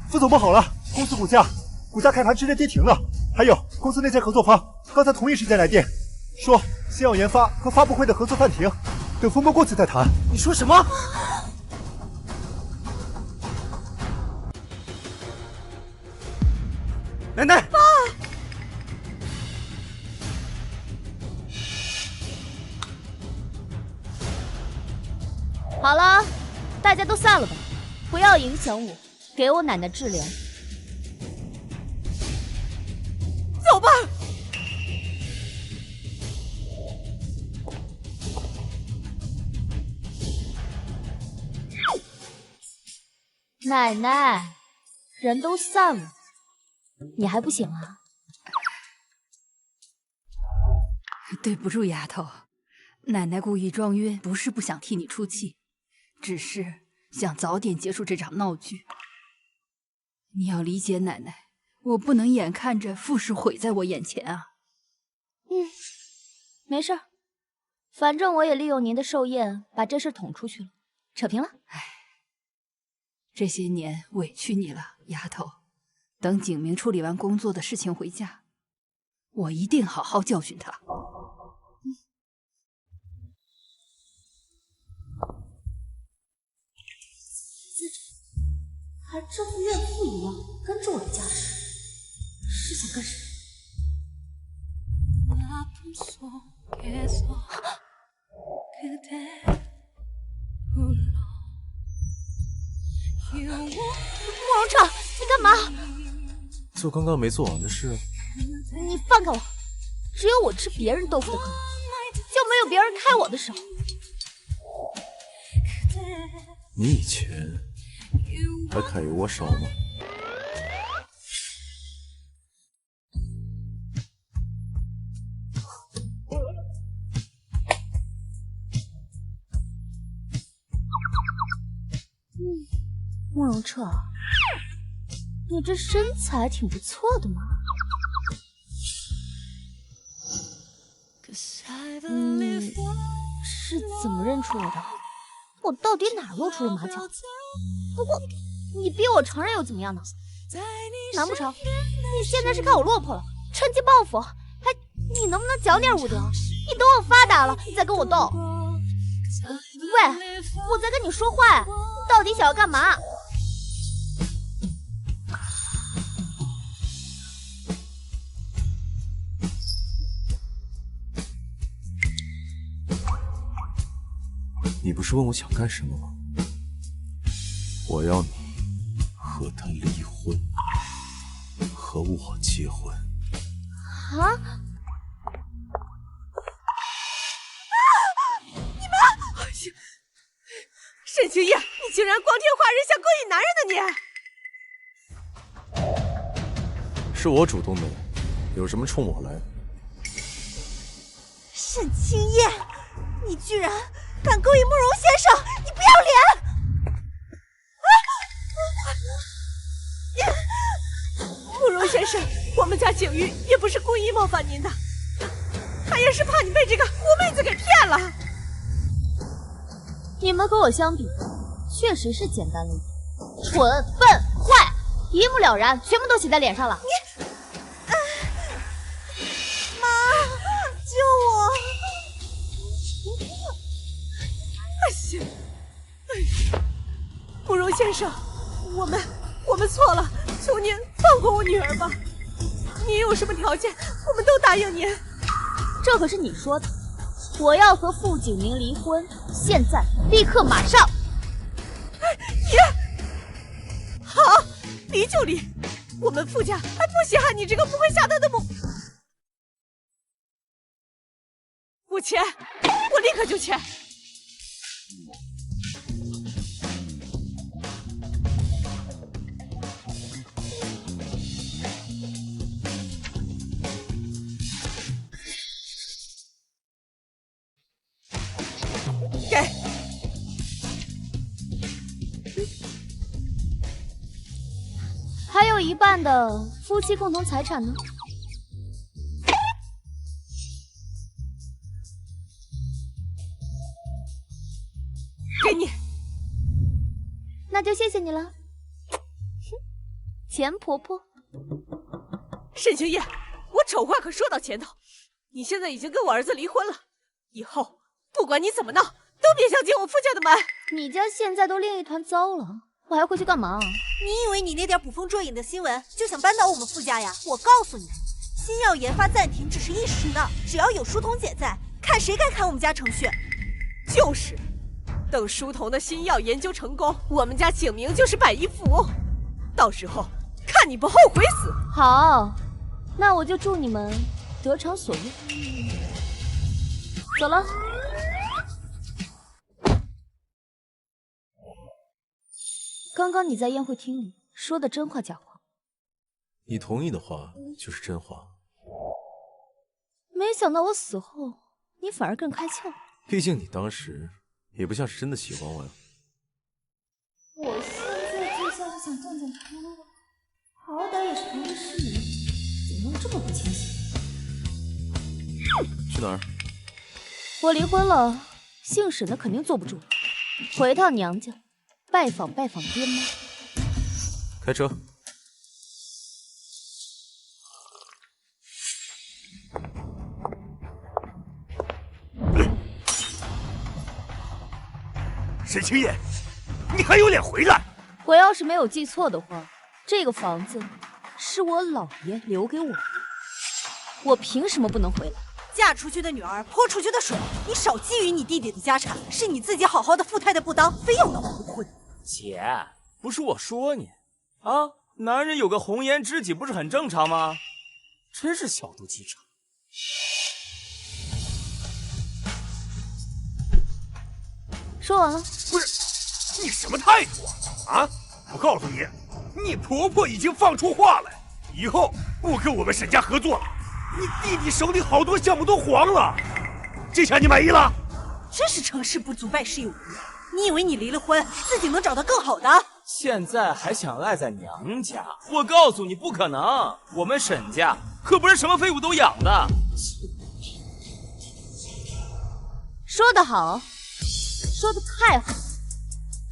副总不好了，公司股价开盘直接跌停了。还有公司内线合作方刚才同一时间来电，说新药研发和发布会的合作暂停，等风波过去再谈。你说什么？奶奶！爸！好了，大家都散了吧，不要影响我，给我奶奶治疗。走吧。奶奶，人都散了，你还不醒啊？对不住，丫头，奶奶故意装晕，不是不想替你出气，只是想早点结束这场闹剧。你要理解奶奶，我不能眼看着傅氏毁在我眼前啊。没事，反正我也利用您的寿宴把这事捅出去了，扯平了。这些年委屈你了，丫头。等景明处理完工作的事情回家，我一定好好教训他。还这副怨妇一样跟着我的家事，是想干什么？慕容彻，你干嘛？做刚刚没做完的事。你放开我！只有我吃别人豆腐的可能，就没有别人开我的手。你以前还揩油锅烧吗？慕容彻，你这身材挺不错的嘛。是怎么认出我的？我到底哪露出了马脚？不过你逼我承认又怎么样呢？难不成你现在是看我落魄了，趁机报复？你能不能讲点武德？你等我发达了，你再跟我斗。喂，我在跟你说话呀，你到底想要干嘛？你不是问我想干什么吗？我要你和他离婚。和我结婚。啊！你们，沈清夜，你竟然光天化日下勾引男人的你！是我主动的，有什么冲我来？沈清夜，你居然敢勾引慕容先生，你不要脸！慕容先生，我们家景玉也不是故意冒犯您的，他也是怕你被这个狐妹子给骗了。你们和我相比，确实是简单了一点。蠢、笨、坏，一目了然，全部都写在脸上了。你，妈，救我！慕容先生，我们错了，求您放过我女儿吧。您有什么条件，我们都答应您。这可是你说的，我要和傅景明离婚，现在立刻马上。你好，离就离，我们傅家还不稀罕你这个不会下蛋的母。我签，我立刻就签。给。还有一半的夫妻共同财产呢？给你。那就谢谢你了，钱婆婆。沈清夜，我丑话可说到前头，你现在已经跟我儿子离婚了，以后不管你怎么闹，都别想进我傅家的门。你家现在都另一团糟了，我还回去干嘛？你以为你那点捕风捉影的新闻就想扳倒我们傅家呀？我告诉你，新药研发暂停只是一时的，只要有书童姐在，看谁敢砍我们家程序。就是，等书童的新药研究成功，我们家景明就是百亿富翁，到时候看你不后悔死。好，那我就祝你们得偿所愿。走了。刚刚你在宴会厅里说的真话假话？你同意的话就是真话。没想到我死后，你反而更开窍。毕竟你当时也不像是真的喜欢我呀。我现在就像是想见见他了，好歹也是同一世人，怎么能这么不清醒？去哪儿？我离婚了，姓沈的肯定坐不住，回趟娘家。拜访爹妈。开车。沈清夜，你还有脸回来？我要是没有记错的话，这个房子是我姥爷留给我的，我凭什么不能回来？嫁出去的女儿泼出去的水，你少觊觎你弟弟的家产，是你自己好好的富太太不当，非要闹离婚。姐，不是我说你啊，男人有个红颜知己不是很正常吗？真是小肚鸡肠。说完了。不是，你什么态度啊？啊！我告诉你，你婆婆已经放出话来，以后不跟我们沈家合作了。你弟弟手里好多项目都黄了，这下你满意了？真是成事不足败事有余。你以为你离了婚，自己能找到更好的？现在还想赖在娘家？我告诉你，不可能！我们沈家可不是什么废物都养的。说得好，说得太好！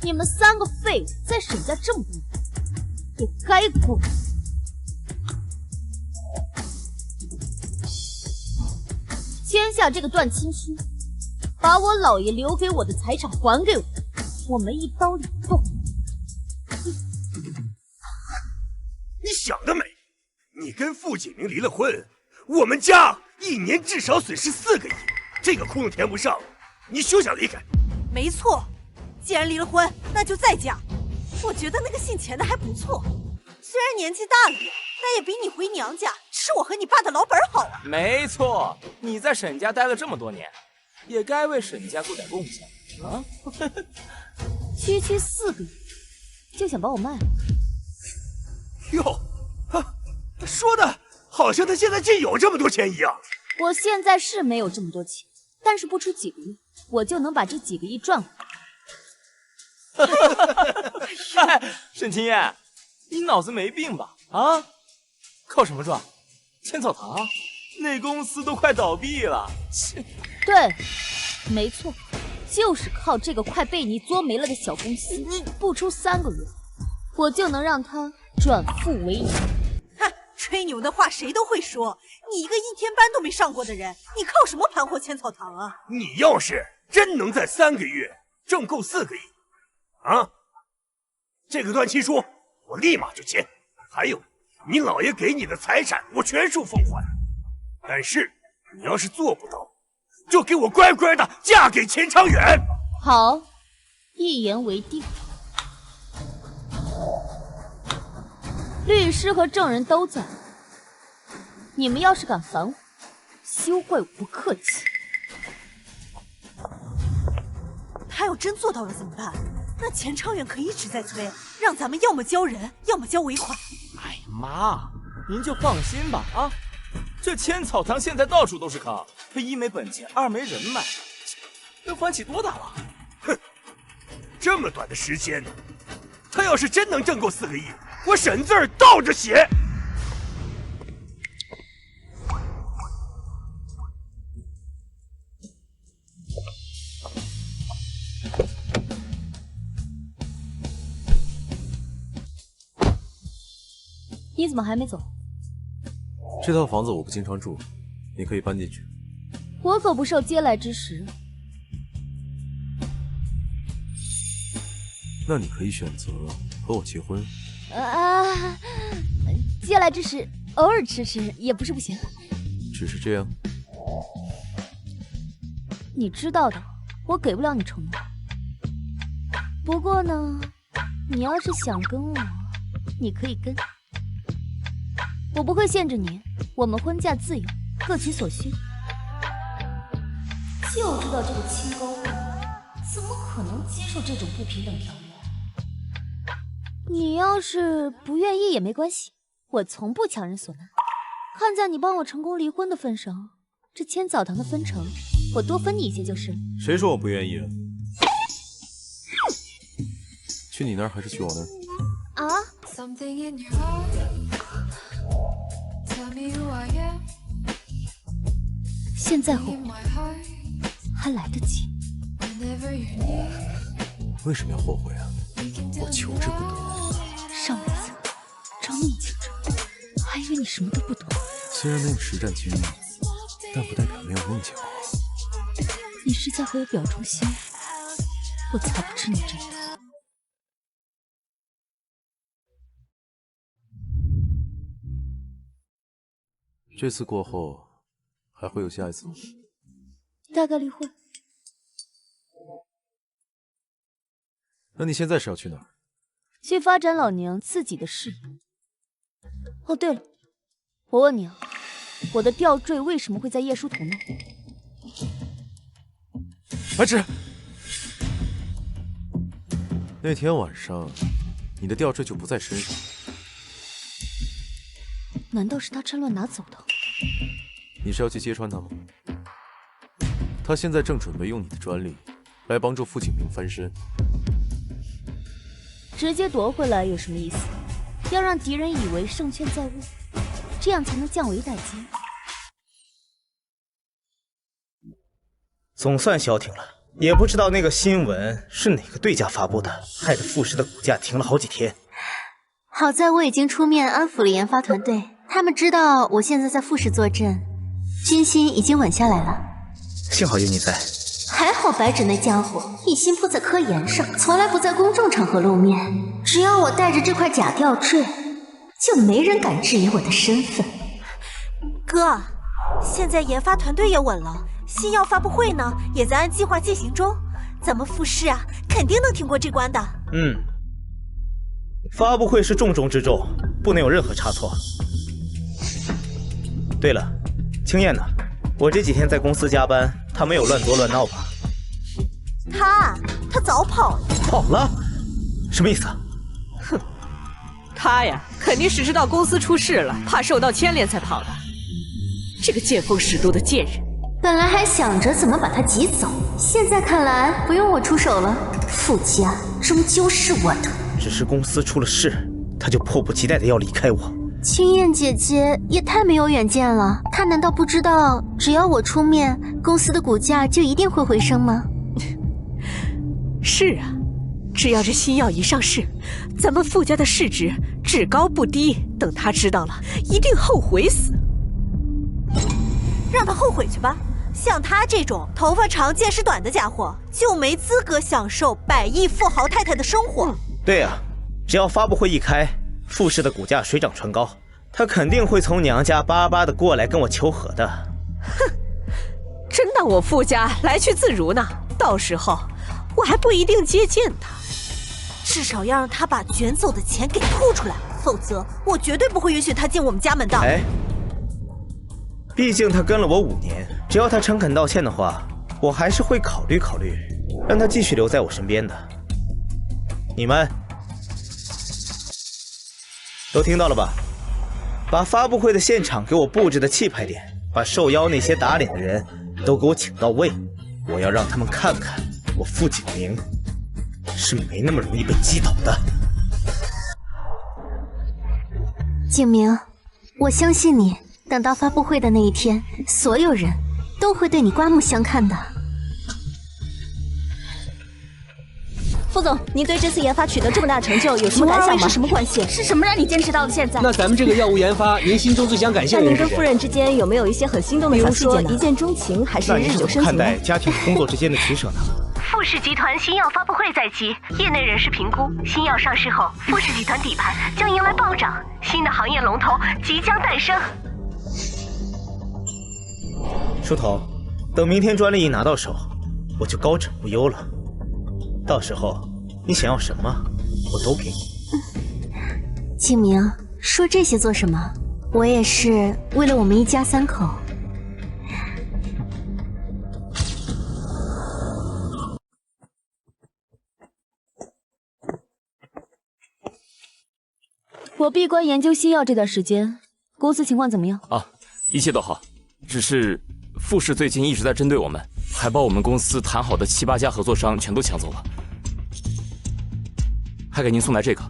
你们三个废物在沈家这么多年，也该滚！签下这个断亲书，把我姥爷留给我的财产还给我，我们一刀两断。你想得美！你跟傅景明离了婚，我们家一年至少损失4个亿，这个窟窿填不上，你休想离开。没错，既然离了婚，那就再嫁。我觉得那个姓钱的还不错，虽然年纪大了点，但也比你回娘家吃我和你爸的老本好啊。没错，你在沈家待了这么多年，也该为沈家做点贡献啊。区区4个月就想把我卖了？哟，说的好像他现在竟有这么多钱一样。我现在是没有这么多钱，但是不出几个月，我就能把这几个亿赚回来。沈清燕，你脑子没病吧？啊，靠什么赚？千草堂？那公司都快倒闭了。切！对，没错，就是靠这个快被你作没了的小公司，不出3个月，我就能让它转负为盈。哼，吹牛的话谁都会说，你一个1天班都没上过的人，你靠什么盘活千草堂啊？你要是真能在3个月挣够4个亿，啊，这个断期书我立马就签。还有，你姥爷给你的财产我全数奉还。但是你要是做不到，就给我乖乖的嫁给钱昌远。好，一言为定。律师和证人都在，你们要是敢反悔，休怪我不客气。他要真做到了怎么办？那钱昌远可一直在催，让咱们要么交人，要么交尾款。哎呀妈，您就放心吧啊！这千草堂现在到处都是坑，他1没本钱，2没人脉，能翻起多大了？哼，这么短的时间，他要是真能挣够4个亿，我沈字儿倒着写。你怎么还没走？这套房子我不经常住，你可以搬进去。我可不受嗟来之食。那你可以选择和我结婚。嗟来之食，偶尔吃吃也不是不行。只是这样？你知道的，我给不了你承诺。不过呢，你要是想跟我，你可以跟。我不会限制你，我们婚嫁自由，各取所需。就知道这个清高贵怎么可能接受这种不平等条约？你要是不愿意也没关系，我从不强人所难。看在你帮我成功离婚的份上，这千草堂的分成，我多分你一些就是了。谁说我不愿意了？去你那儿还是去我那儿？啊？现在后悔还来得及。为什么要后悔啊？我求之不得。上辈子找你求着，还以为你什么都不懂。虽然没有实战经历，但不代表没有梦见过。你是在和我表忠心，我才不吃你这套。这次过后，还会有下一次吗？大概率会。那你现在是要去哪儿？去发展老娘自己的事业。哦，对了，我问你啊，我的吊坠为什么会在叶书童那？白芷，那天晚上，你的吊坠就不在身上。难道是他趁乱拿走的？你是要去揭穿他吗？他现在正准备用你的专利来帮助傅景明翻身。直接夺回来有什么意思？要让敌人以为胜券在握，这样才能降维打击。总算消停了，也不知道那个新闻是哪个对家发布的，害得傅氏的股价停了好几天。好在我已经出面安抚了研发团队，他们知道我现在在傅氏坐镇，军心已经稳下来了。幸好有你在。还好白芷那家伙一心扑在科研上，从来不在公众场合露面。只要我带着这块假吊坠，就没人敢质疑我的身份。哥，现在研发团队也稳了，新药发布会呢也在按计划进行中，咱们傅氏啊肯定能挺过这关的。发布会是重中之重，不能有任何差错。对了，青燕呢？我这几天在公司加班，她没有乱作乱闹吧？他早跑了。跑了？什么意思啊？哼，他呀，肯定是知道公司出事了，怕受到牵连才跑的。这个见风使舵的贱人。本来还想着怎么把他挤走，现在看来不用我出手了。傅家终究是我的。只是公司出了事，他就迫不及待的要离开我。青燕姐姐也太没有远见了，她难道不知道只要我出面，公司的股价就一定会回升吗？是啊，只要这新药一上市，咱们傅家的市值只高不低。等他知道了，一定后悔死。让他后悔去吧。像他这种头发长见识短的家伙，就没资格享受100亿富豪太太的生活。对啊，只要发布会一开，傅氏的股价水涨船高，他肯定会从娘家巴巴的过来跟我求和的。哼，真当我傅家来去自如呢？到时候我还不一定接见他，至少要让他把卷走的钱给吐出来，否则我绝对不会允许他进我们家门的。哎，毕竟他跟了我5年，只要他诚恳道歉的话，我还是会考虑考虑，让他继续留在我身边的。你们都听到了吧？把发布会的现场给我布置的气派点，把受邀那些打脸的人都给我请到位。我要让他们看看我傅景明是没那么容易被击倒的。景明，我相信你，等到发布会的那一天，所有人都会对你刮目相看的。副总，您对这次研发取得这么大成就有什么感想吗？是什么关系？是什么让你坚持到了现在？那咱们这个药物研发，您心中最想感谢的人是谁？那您跟夫人之间有没有一些很心动的小细节呢？比如说一见钟情，还是日久生情呢？看待家庭和工作之间的取舍呢？富士集团新药发布会在即，业内人士评估，新药上市后，富士集团底盘将迎来暴涨，新的行业龙头即将诞生。书童，等明天专利一拿到手，我就高枕无忧了。到时候你想要什么，我都给你。景明，说这些做什么？我也是为了我们一家3口。我闭关研究新药这段时间，公司情况怎么样？啊，一切都好，只是傅氏最近一直在针对我们，还把我们公司谈好的7、8家合作商全都抢走了，还给您送来这个。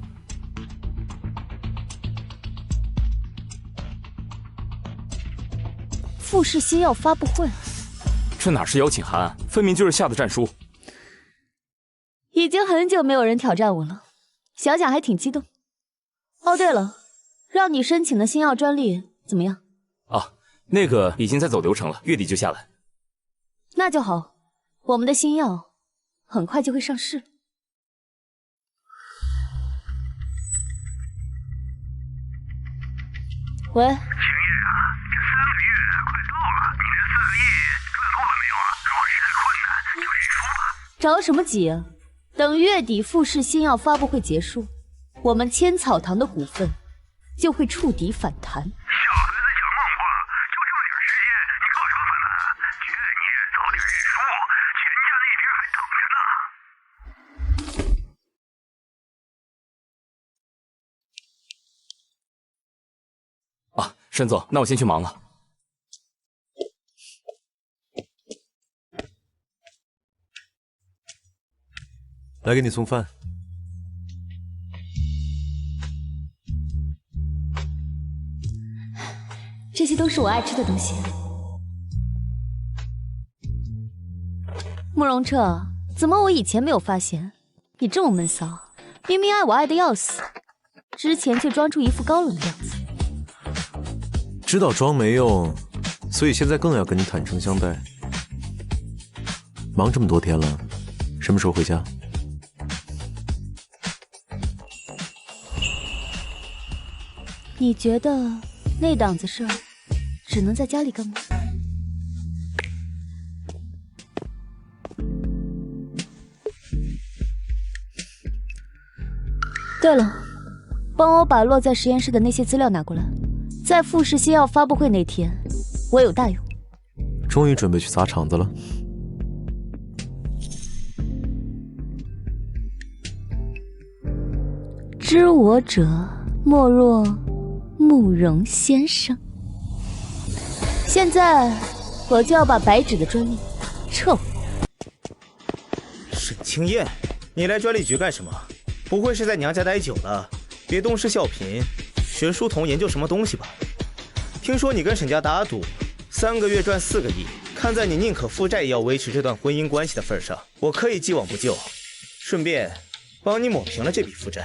傅氏新药发布会，这哪是邀请函，分明就是下的战书。已经很久没有人挑战我了，想想还挺激动。哦，对了，让你申请的新药专利怎么样？啊，那个已经在走流程了，月底就下来。那就好，我们的新药很快就会上市。喂。秦叶啊，这3个月快到了，你那4个亿赚够了没有啊？如果实在困难，就日出吧。着什么急啊？等月底富士新药发布会结束，我们千草堂的股份就会触底反弹。小孩子想梦话，就这点时间，你搞什么反弹？劝你早点日出，全家那边还等着呢。啊，沈总，那我先去忙了。来给你送饭。这些都是我爱吃的东西。慕容彻，怎么我以前没有发现你这么闷骚？明明爱我爱得要死，之前却装出一副高冷的样子。知道装没用，所以现在更要跟你坦诚相待。忙这么多天了，什么时候回家？你觉得那档子事儿只能在家里干吗？对了，帮我把落在实验室的那些资料拿过来，在富士新药发布会那天，我有大用。终于准备去砸场子了。知我者，莫若慕容先生。现在我就要把白纸的专利撤回。沈清燕，你来专利局干什么？不会是在娘家待久了，别东施效颦，学书童研究什么东西吧？听说你跟沈家打赌，3个月赚4个亿，看在你宁可负债也要维持这段婚姻关系的份上，我可以既往不咎，顺便帮你抹平了这笔负债。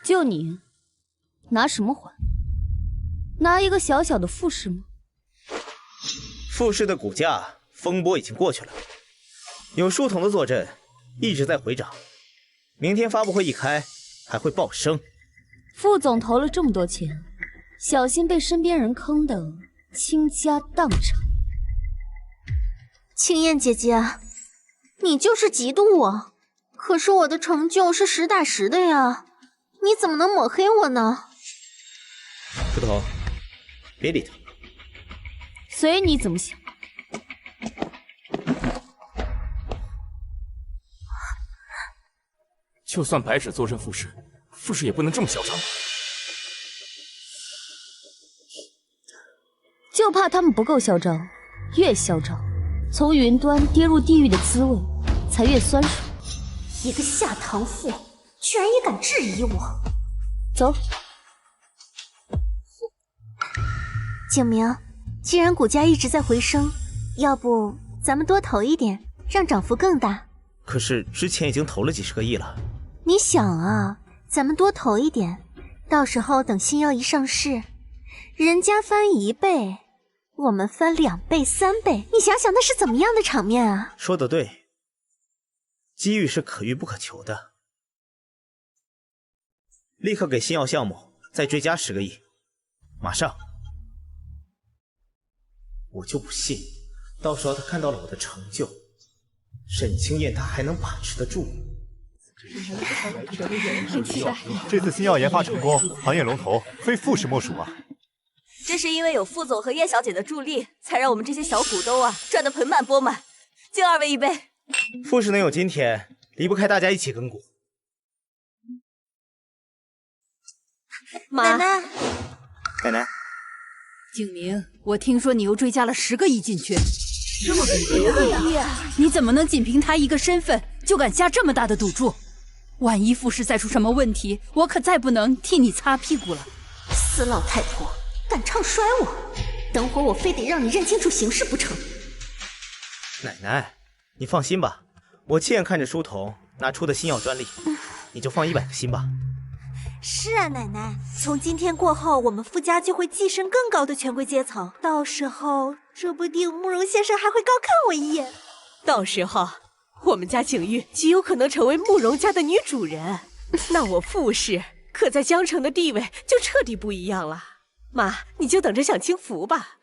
就你，拿什么还？拿一个小小的富士吗？富士的股价风波已经过去了，有书童的坐镇，一直在回涨。明天发布会一开，还会暴升。副总投了这么多钱，小心被身边人坑得倾家荡产。青燕姐姐，你就是嫉妒我，可是我的成就是实打实的呀。你怎么能抹黑我呢？书童，别理他。随你怎么想。就算白纸坐镇富士，富士也不能这么嚣张。就怕他们不够嚣张，越嚣张，从云端跌入地狱的滋味才越酸爽。一个下堂妇，居然也敢质疑我！走。景明，既然股价一直在回升，要不咱们多投一点，让涨幅更大。可是之前已经投了几十个亿了。你想啊，咱们多投一点，到时候等新药一上市，人家翻1倍，我们翻2倍、3倍，你想想那是怎么样的场面啊？说得对，机遇是可遇不可求的。立刻给新药项目再追加10个亿，马上！我就不信，到时候他看到了我的成就，沈清燕他还能把持得住？这次新药研发成功，行业龙头非富士莫属啊！这是因为有副总和叶小姐的助力，才让我们这些小股东赚得盆满钵满。敬2位一杯。富士能有今天，离不开大家一起跟股。妈，奶奶，景明，我听说你又追加了10个亿进去，这么多呀？你怎么能仅凭他一个身份就敢下这么大的赌注？万一富士再出什么问题，我可再不能替你擦屁股了。死老太婆，敢唱衰我！等会儿我非得让你认清楚形势不成？奶奶，你放心吧，我亲眼看着书童拿出的新药专利，你就放100个心吧。是啊，奶奶，从今天过后，我们傅家就会跻身更高的权贵阶层，到时候说不定慕容先生还会高看我一眼。到时候我们家景玉极有可能成为慕容家的女主人，那我傅氏可在江城的地位就彻底不一样了。妈，你就等着享清福吧。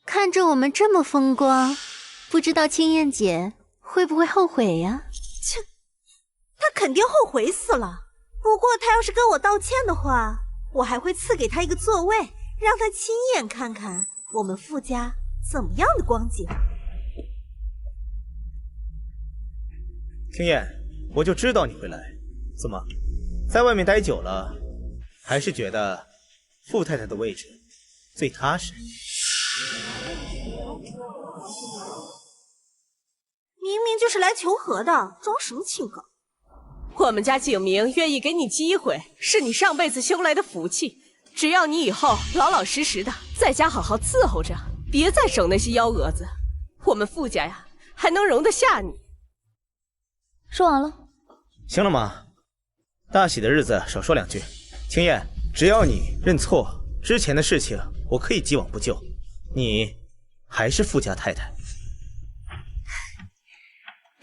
看着我们这么风光，不知道青燕姐会不会后悔呀？切，她肯定后悔死了。不过她要是跟我道歉的话，我还会赐给她一个座位，让她亲眼看看我们傅家怎么样的光景。青燕，我就知道你会来。怎么，在外面待久了，还是觉得傅太太的位置最踏实？明明就是来求和的，装什么清高？我们家景明愿意给你机会，是你上辈子修来的福气。只要你以后老老实实的在家好好伺候着，别再省那些幺蛾子，我们傅家呀还能容得下你。说完了。行了妈，大喜的日子少说2句。青燕，只要你认错，之前的事情我可以既往不咎，你还是傅家太太。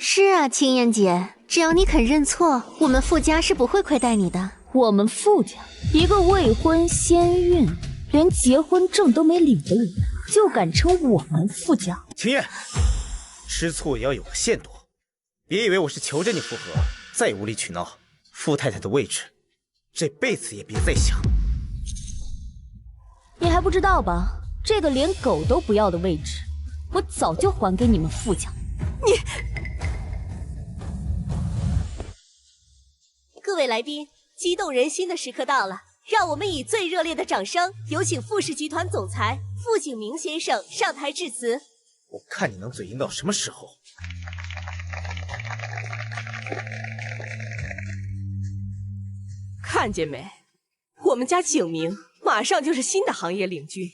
是啊，青燕姐，只要你肯认错，我们傅家是不会亏待你的。我们傅家一个未婚先孕，连结婚证都没领的人，就敢称我们傅家？青燕，吃醋也要有个限度。别以为我是求着你复合，再无理取闹，傅太太的位置，这辈子也别再想。你还不知道吧？这个连狗都不要的位置，我早就还给你们傅家。你，各位来宾，激动人心的时刻到了，让我们以最热烈的掌声，有请傅氏集团总裁傅景明先生上台致辞。我看你能嘴硬到什么时候？看见没？我们家景明马上就是新的行业领军。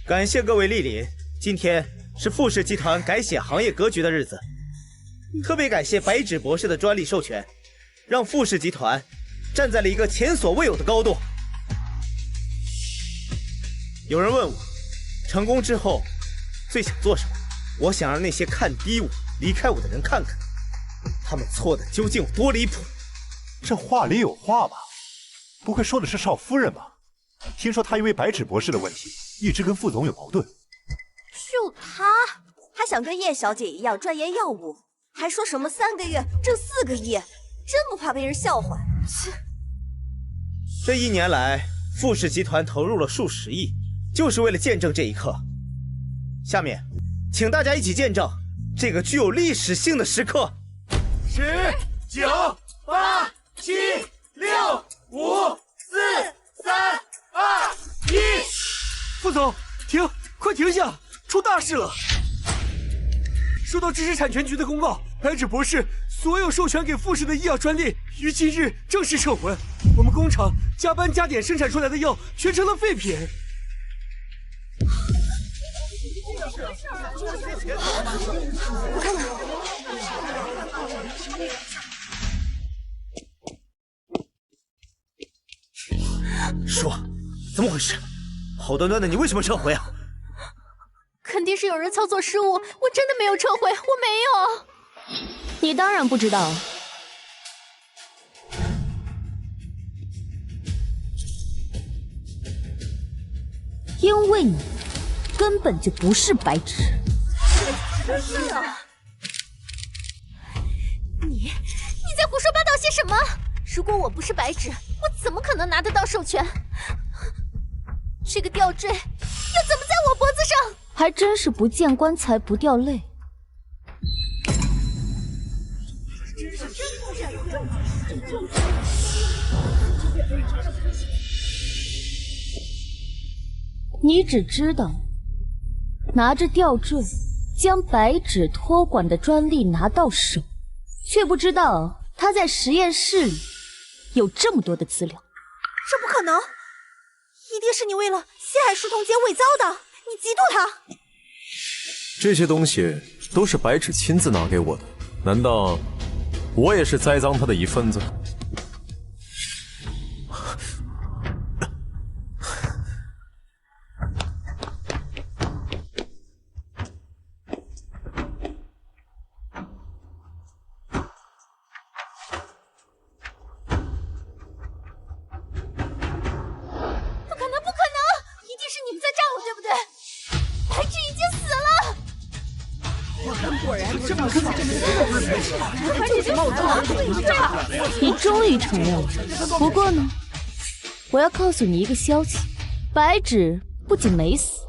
感谢各位莅临，今天是傅氏集团改写行业格局的日子，特别感谢白芷博士的专利授权，让傅氏集团站在了一个前所未有的高度。有人问我，成功之后最想做什么？我想让那些看低我、离开我的人看看，他们错的究竟有多离谱。这话里有话吧？不会说的是少夫人吧？听说她因为白芷博士的问题，一直跟傅总有矛盾。就他，还想跟叶小姐一样钻研药物，还说什么3个月挣4个亿，真不怕被人笑话。切！这1年来，傅氏集团投入了数十亿，就是为了见证这一刻。下面，请大家一起见证这个具有历史性的时刻。10、9、8、7、6、5、4、3、2、1。副总，停！快停下！出大事了！收到知识产权局的公告，白芷博士所有授权给傅氏的医药专利于今日正式撤回。我们工厂加班加点生产出来的药全成了废品。说，怎么回事？好端端的你为什么撤回啊？肯定是有人操作失误，我真的没有撤回，我没有。你当然不知道。因为你根本就不是白芷。是啊。你在胡说八道些什么？如果我不是白芷，我怎么可能拿得到授权？这个吊坠要怎么在我脖子上？还真是不见棺材不掉泪。你只知道拿着吊坠将白芷托管的专利拿到手，却不知道他在实验室里有这么多的资料。这不可能，一定是你为了陷害舒彤姐伪造的，你嫉妒她。这些东西都是白芷亲自拿给我的，难道我也是栽赃他的一份子？你终于承认了。不过呢，我要告诉你一个消息，白芷不仅没死，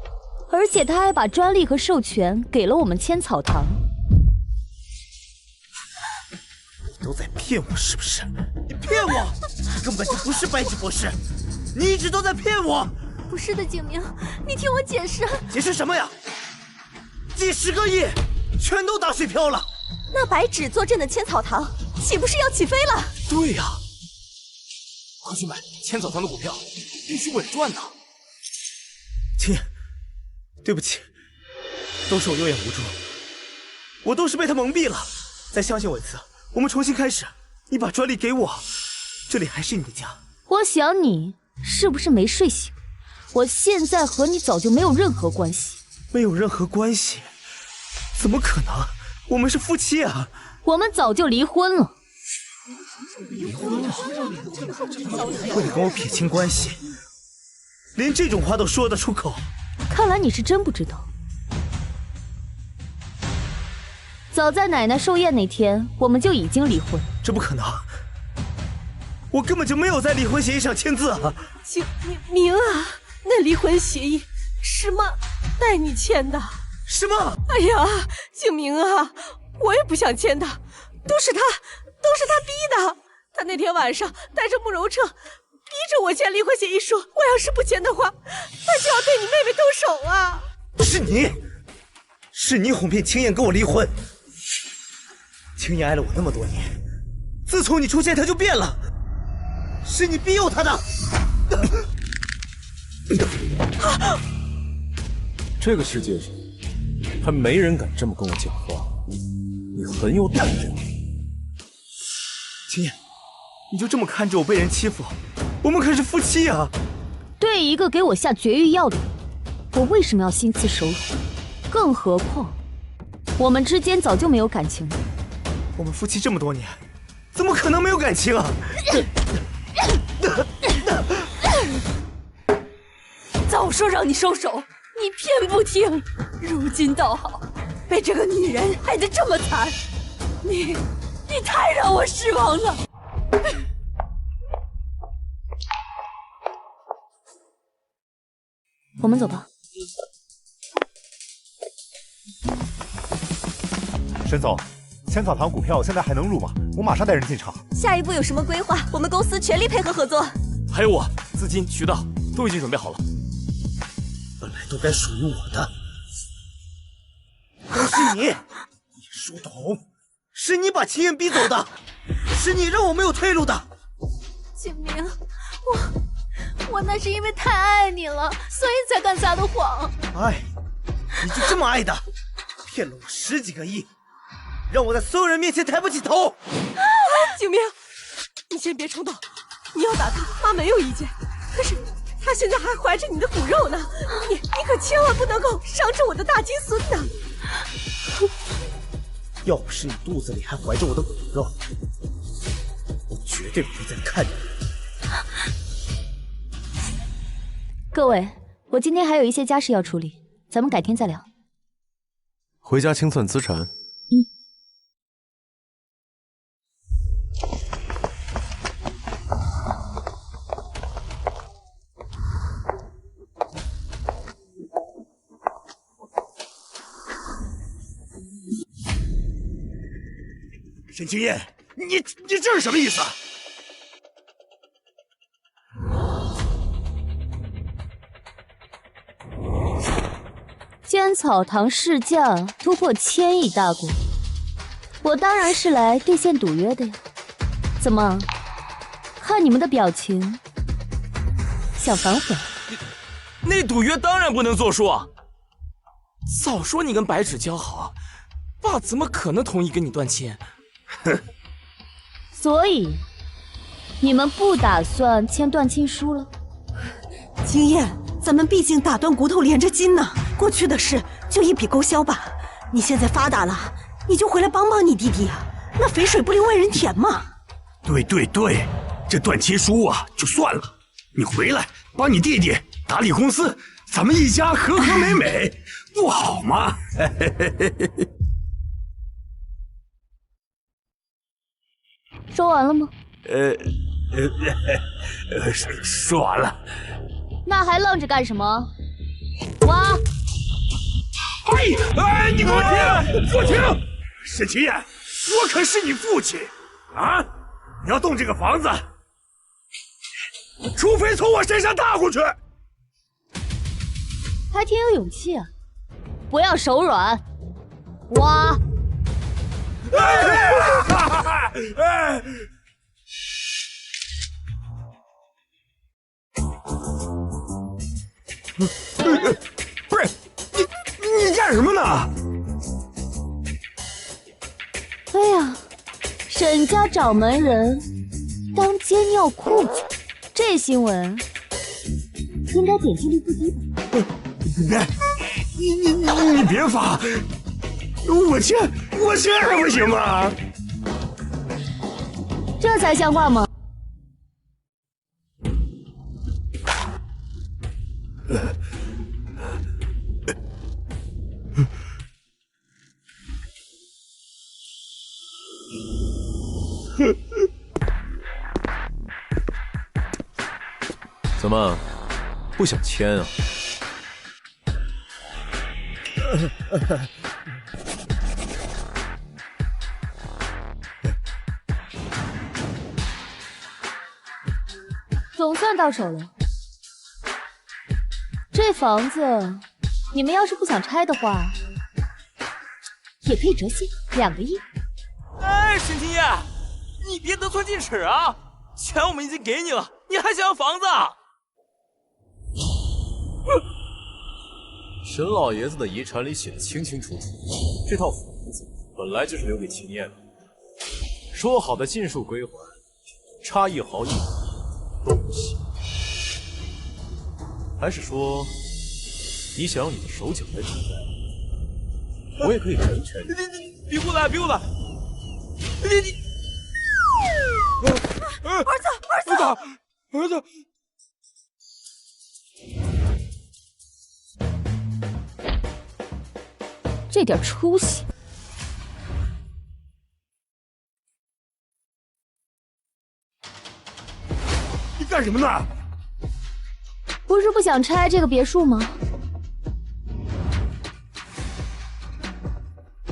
而且他还把专利和授权给了我们千草堂。你都在骗我是不是？你骗我！你根本就不是白芷博士，你一直都在骗我。不是的，景明，你听我解释。解释什么呀？几10个亿全都打水漂了。那白芷坐镇的千草堂岂不是要起飞了？对呀，快去买千草堂的股票，必须稳赚呐！青叶，对不起，都是我有眼无珠，我都是被他蒙蔽了。再相信我一次，我们重新开始。你把专利给我，这里还是你的家。我想你是不是没睡醒？我现在和你早就没有任何关系。没有任何关系？怎么可能？我们是夫妻啊！我们早就离婚了。离婚了？为了跟我撇清关系，连这种话都说得出口？看来你是真不知道，早在奶奶寿宴那天，我们就已经离婚。这不可能，我根本就没有在离婚协议上签字啊！景明啊，那离婚协议是妈带你签的。什么？哎呀，景明啊，我也不想签的，都是他逼的。他那天晚上带着慕容彻，逼着我签离婚协议书。我要是不签的话，他就要对你妹妹动手啊！是你哄骗青燕跟我离婚。青燕爱了我那么多年，自从你出现，她就变了。是你逼诱她的。这个世界上还没人敢这么跟我讲话，你很有胆量。青燕，你就这么看着我被人欺负？我们可是夫妻啊！对一个给我下绝育药的人，我为什么要心慈手软？更何况，我们之间早就没有感情了。我们夫妻这么多年，怎么可能没有感情啊？早说让你收手，你偏不听。如今倒好，被这个女人害得这么惨，你太让我失望了。我们走吧。沈总，千草堂股票现在还能入吗？我马上带人进场。下一步有什么规划？我们公司全力配合合作。还有我，资金、渠道都已经准备好了。本来都该属于我的，都是你，书童，是你把青燕逼走的，是你让我没有退路的。景明，我那是因为太爱你了，所以才敢撒的谎。爱，你就这么爱的？骗了我10几个亿，让我在所有人面前抬不起头。景明，你先别冲动，你要打他，妈没有意见。可是他现在还怀着你的骨肉呢，你可千万不能够伤着我的大金孙呐！要不是你肚子里还怀着我的骨肉，我绝对不会再看你。各位，我今天还有一些家事要处理，咱们改天再聊。回家清算资产。沈清燕，你这是什么意思？仙草堂市价突破1000亿大关，我当然是来兑现赌约的呀。怎么，看你们的表情，想反悔？那赌约当然不能作数啊！早说你跟白芷交好，爸怎么可能同意跟你断亲？哼！所以你们不打算签断亲书了？青燕，咱们毕竟打断骨头连着筋呢，过去的事就一笔勾销吧。你现在发达了，你就回来帮帮你弟弟啊，那肥水不流外人田嘛。对，这断亲书啊就算了，你回来帮你弟弟打理公司，咱们一家和和美美，不好吗？说完了吗？说完了。那还愣着干什么？挖！哎，你给我停！给我停！沈清燕，我可是你父亲啊！你要动这个房子，除非从我身上踏过去。还挺有勇气啊！不要手软，挖！不是你干什么呢？哎呀，沈家掌门人当街尿裤子，这新闻应该点击率不低吧？你别发，我签还不行吗？这才像话吗？怎么不想签啊？总算到手了。这房子，你们要是不想拆的话，也可以折现2个亿。哎，沈清燕，你别得寸进尺啊！钱我们已经给你了，你还想要房子啊？沈老爷子的遗产里写的清清楚楚，这套房子本来就是留给秦燕的。说好的尽数归还，差1毫1厘都不行。还是说，你想用你的手脚来抵赖？我也可以成全你。你别过来，别过来！儿子！这点出息！你干什么呢？不是不想拆这个别墅吗？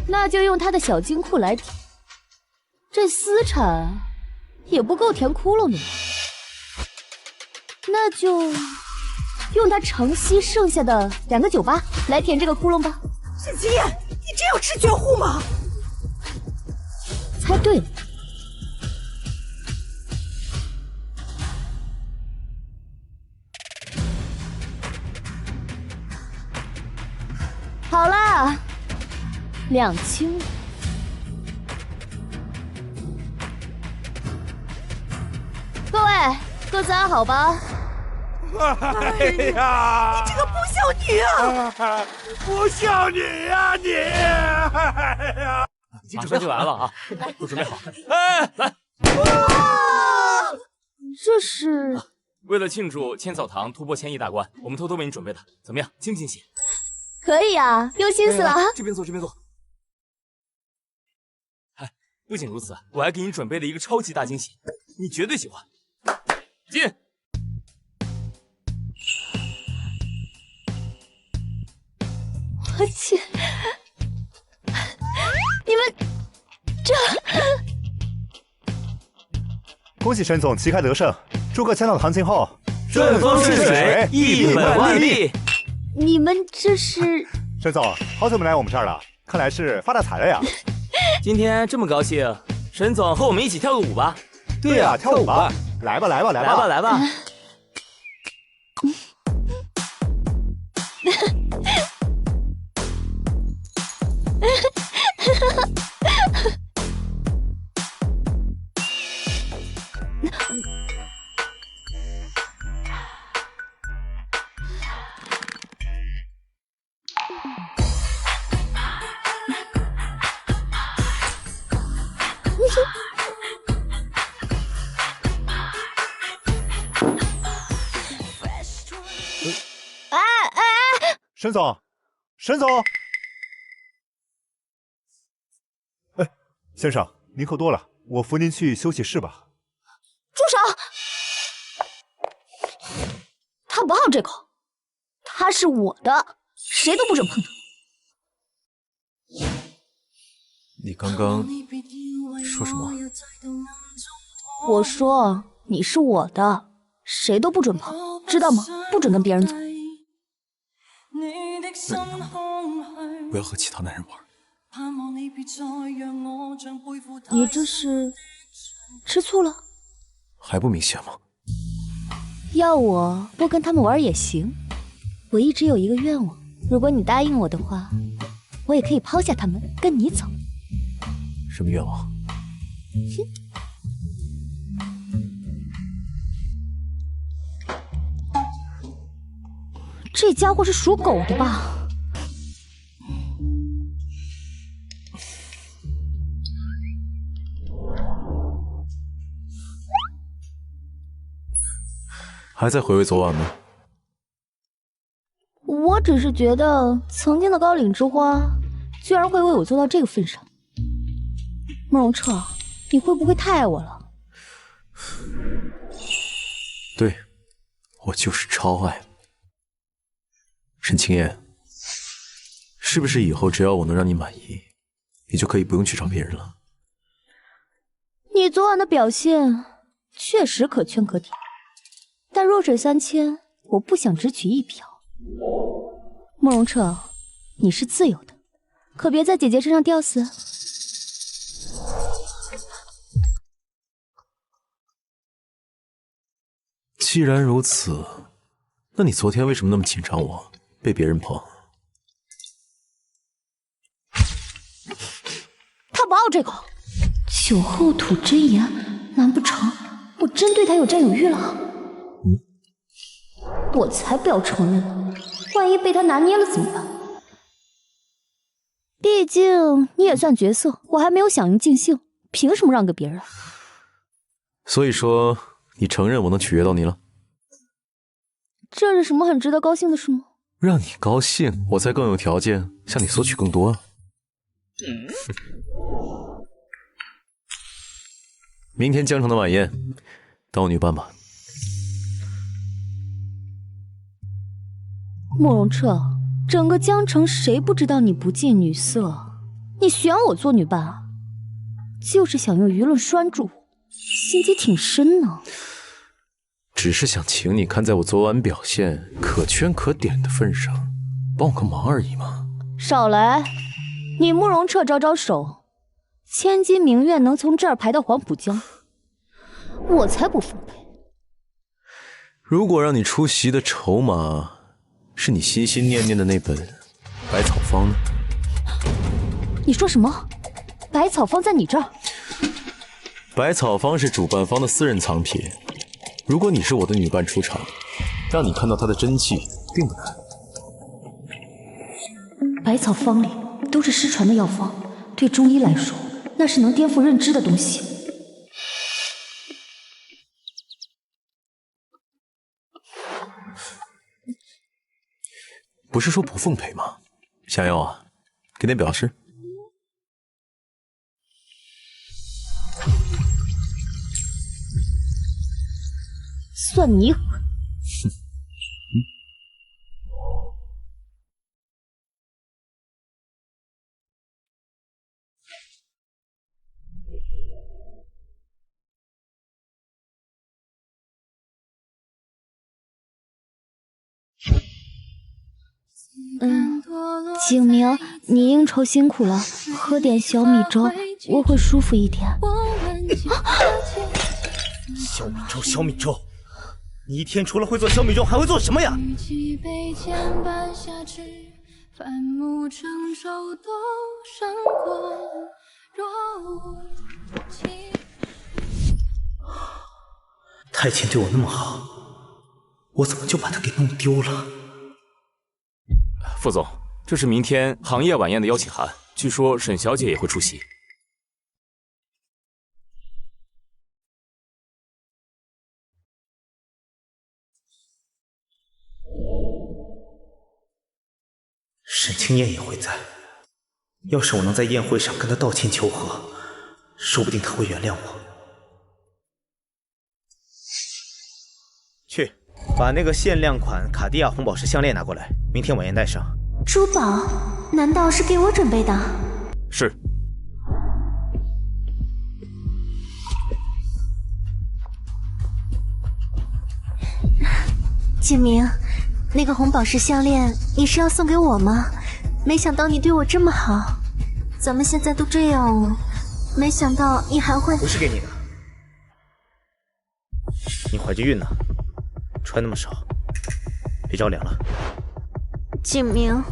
那就用他的小金库来填。这私产也不够填窟窿的嘛，那就用他城西剩下的2个酒吧来填这个窟窿吧。沈清燕，你真要吃绝户吗？猜对了。好啦，2清了。各位，各自安好吧。哎呀，你这个不孝女啊！不孝女呀你！哎呀，马上就来了啊，都准备好。哎，来！这是为了庆祝千草堂突破1000亿大关，我们偷偷为你准备的，怎么样？惊不惊喜？可以啊，用心死了啊！这边坐，这边坐。哎，不仅如此，我还给你准备了一个超级大惊喜，你绝对喜欢。进。我去，你们这……恭喜沈总旗开得胜，祝贺千草堂今后顺风顺水，一本万利。你们这是？沈总，好久没来我们这儿了，看来是发大财了呀！今天这么高兴，沈总和我们一起跳个舞吧。对呀，跳舞吧！来吧，来吧，来吧，来吧，来吧！沈总，沈总，哎，先生，您喝多了，我扶您去休息室吧。住手！他不好这口，他是我的，谁都不准碰他。你刚刚说什么？我说你是我的，谁都不准碰，知道吗？不准跟别人走。不要和其他男人玩。你这是吃醋了？还不明显吗？要我不跟他们玩也行，我一直有一个愿望，如果你答应我的话，我也可以抛下他们跟你走。什么愿望？这家伙是属狗的吧？还在回味昨晚吗？我只是觉得曾经的高岭之花，居然会为我做到这个份上。慕容彻，你会不会太爱我了？对，我就是超爱。沈清燕，是不是以后只要我能让你满意，你就可以不用去找别人了？你昨晚的表现确实可圈可点，但弱水三千，我不想只取一瓢。慕容彻，你是自由的，可别在姐姐身上吊死。既然如此，那你昨天为什么那么紧张我被别人碰？他不好这口，酒后吐真言，难不成我真对他有占有欲了？我才不要承认呢，万一被他拿捏了怎么办？毕竟你也算角色，我还没有响应尽兴，凭什么让给别人？所以说，你承认我能取悦到你了？这是什么很值得高兴的事吗？让你高兴，我才更有条件向你索取更多啊！明天江城的晚宴，当我女伴吧。慕容彻，整个江城谁不知道你不近女色？你选我做女伴啊？就是想用舆论拴住我，心机挺深呢。只是想请你看在我昨晚表现可圈可点的份上，帮我个忙而已嘛。少来！你慕容彻招招手，千金名媛能从这儿排到黄浦江，我才不奉陪。如果让你出席的筹码是你心心念念的那本《百草方》呢？你说什么？百草方在你这儿？百草方是主办方的私人藏品，如果你是我的女伴出场，让你看到它的真迹并不难。百草方里都是失传的药方，对中医来说，那是能颠覆认知的东西。不是说不奉陪吗？想要啊，给点表示。算你狠！景明，你应酬辛苦了，喝点小米粥，我会舒服一点。小米粥，小米粥，你一天除了会做小米粥，还会做什么呀？太监对我那么好，我怎么就把他给弄丢了？副总，这是明天行业晚宴的邀请函，据说沈小姐也会出席。沈清燕也会在。要是我能在宴会上跟她道歉求和，说不定她会原谅我。去，把那个限量款卡地亚红宝石项链拿过来，明天晚宴带上。珠宝？难道是给我准备的？是。景明，那个红宝石项链你是要送给我吗？没想到你对我这么好，咱们现在都这样了，没想到你还会……不是给你的，你怀着孕呢，穿那么少，别着凉了。景明，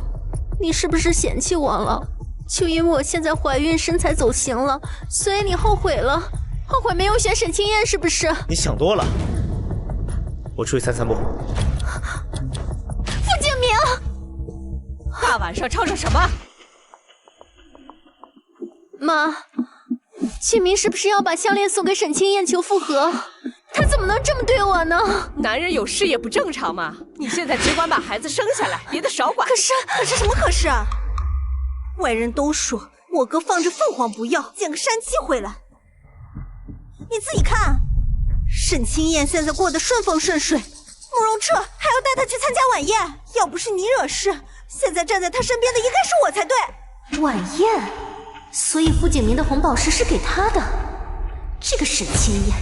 你是不是嫌弃我了？就因为我现在怀孕，身材走形了，所以你后悔了？后悔没有选沈清燕是不是？你想多了，我出去散散步。傅景明，大晚上吵吵什么？妈，庆明是不是要把项链送给沈清燕求复合？他怎么能这么对我呢？男人有事业不正常吗？你现在只管把孩子生下来，别的少管。可是什么可是啊？外人都说我哥放着凤凰不要，捡个山鸡回来。你自己看，沈清燕现在过得顺风顺水，慕容彻还要带她去参加晚宴，要不是你惹事，现在站在她身边的应该是我才对。晚宴，所以傅景明的红宝石是给他的。这个沈清燕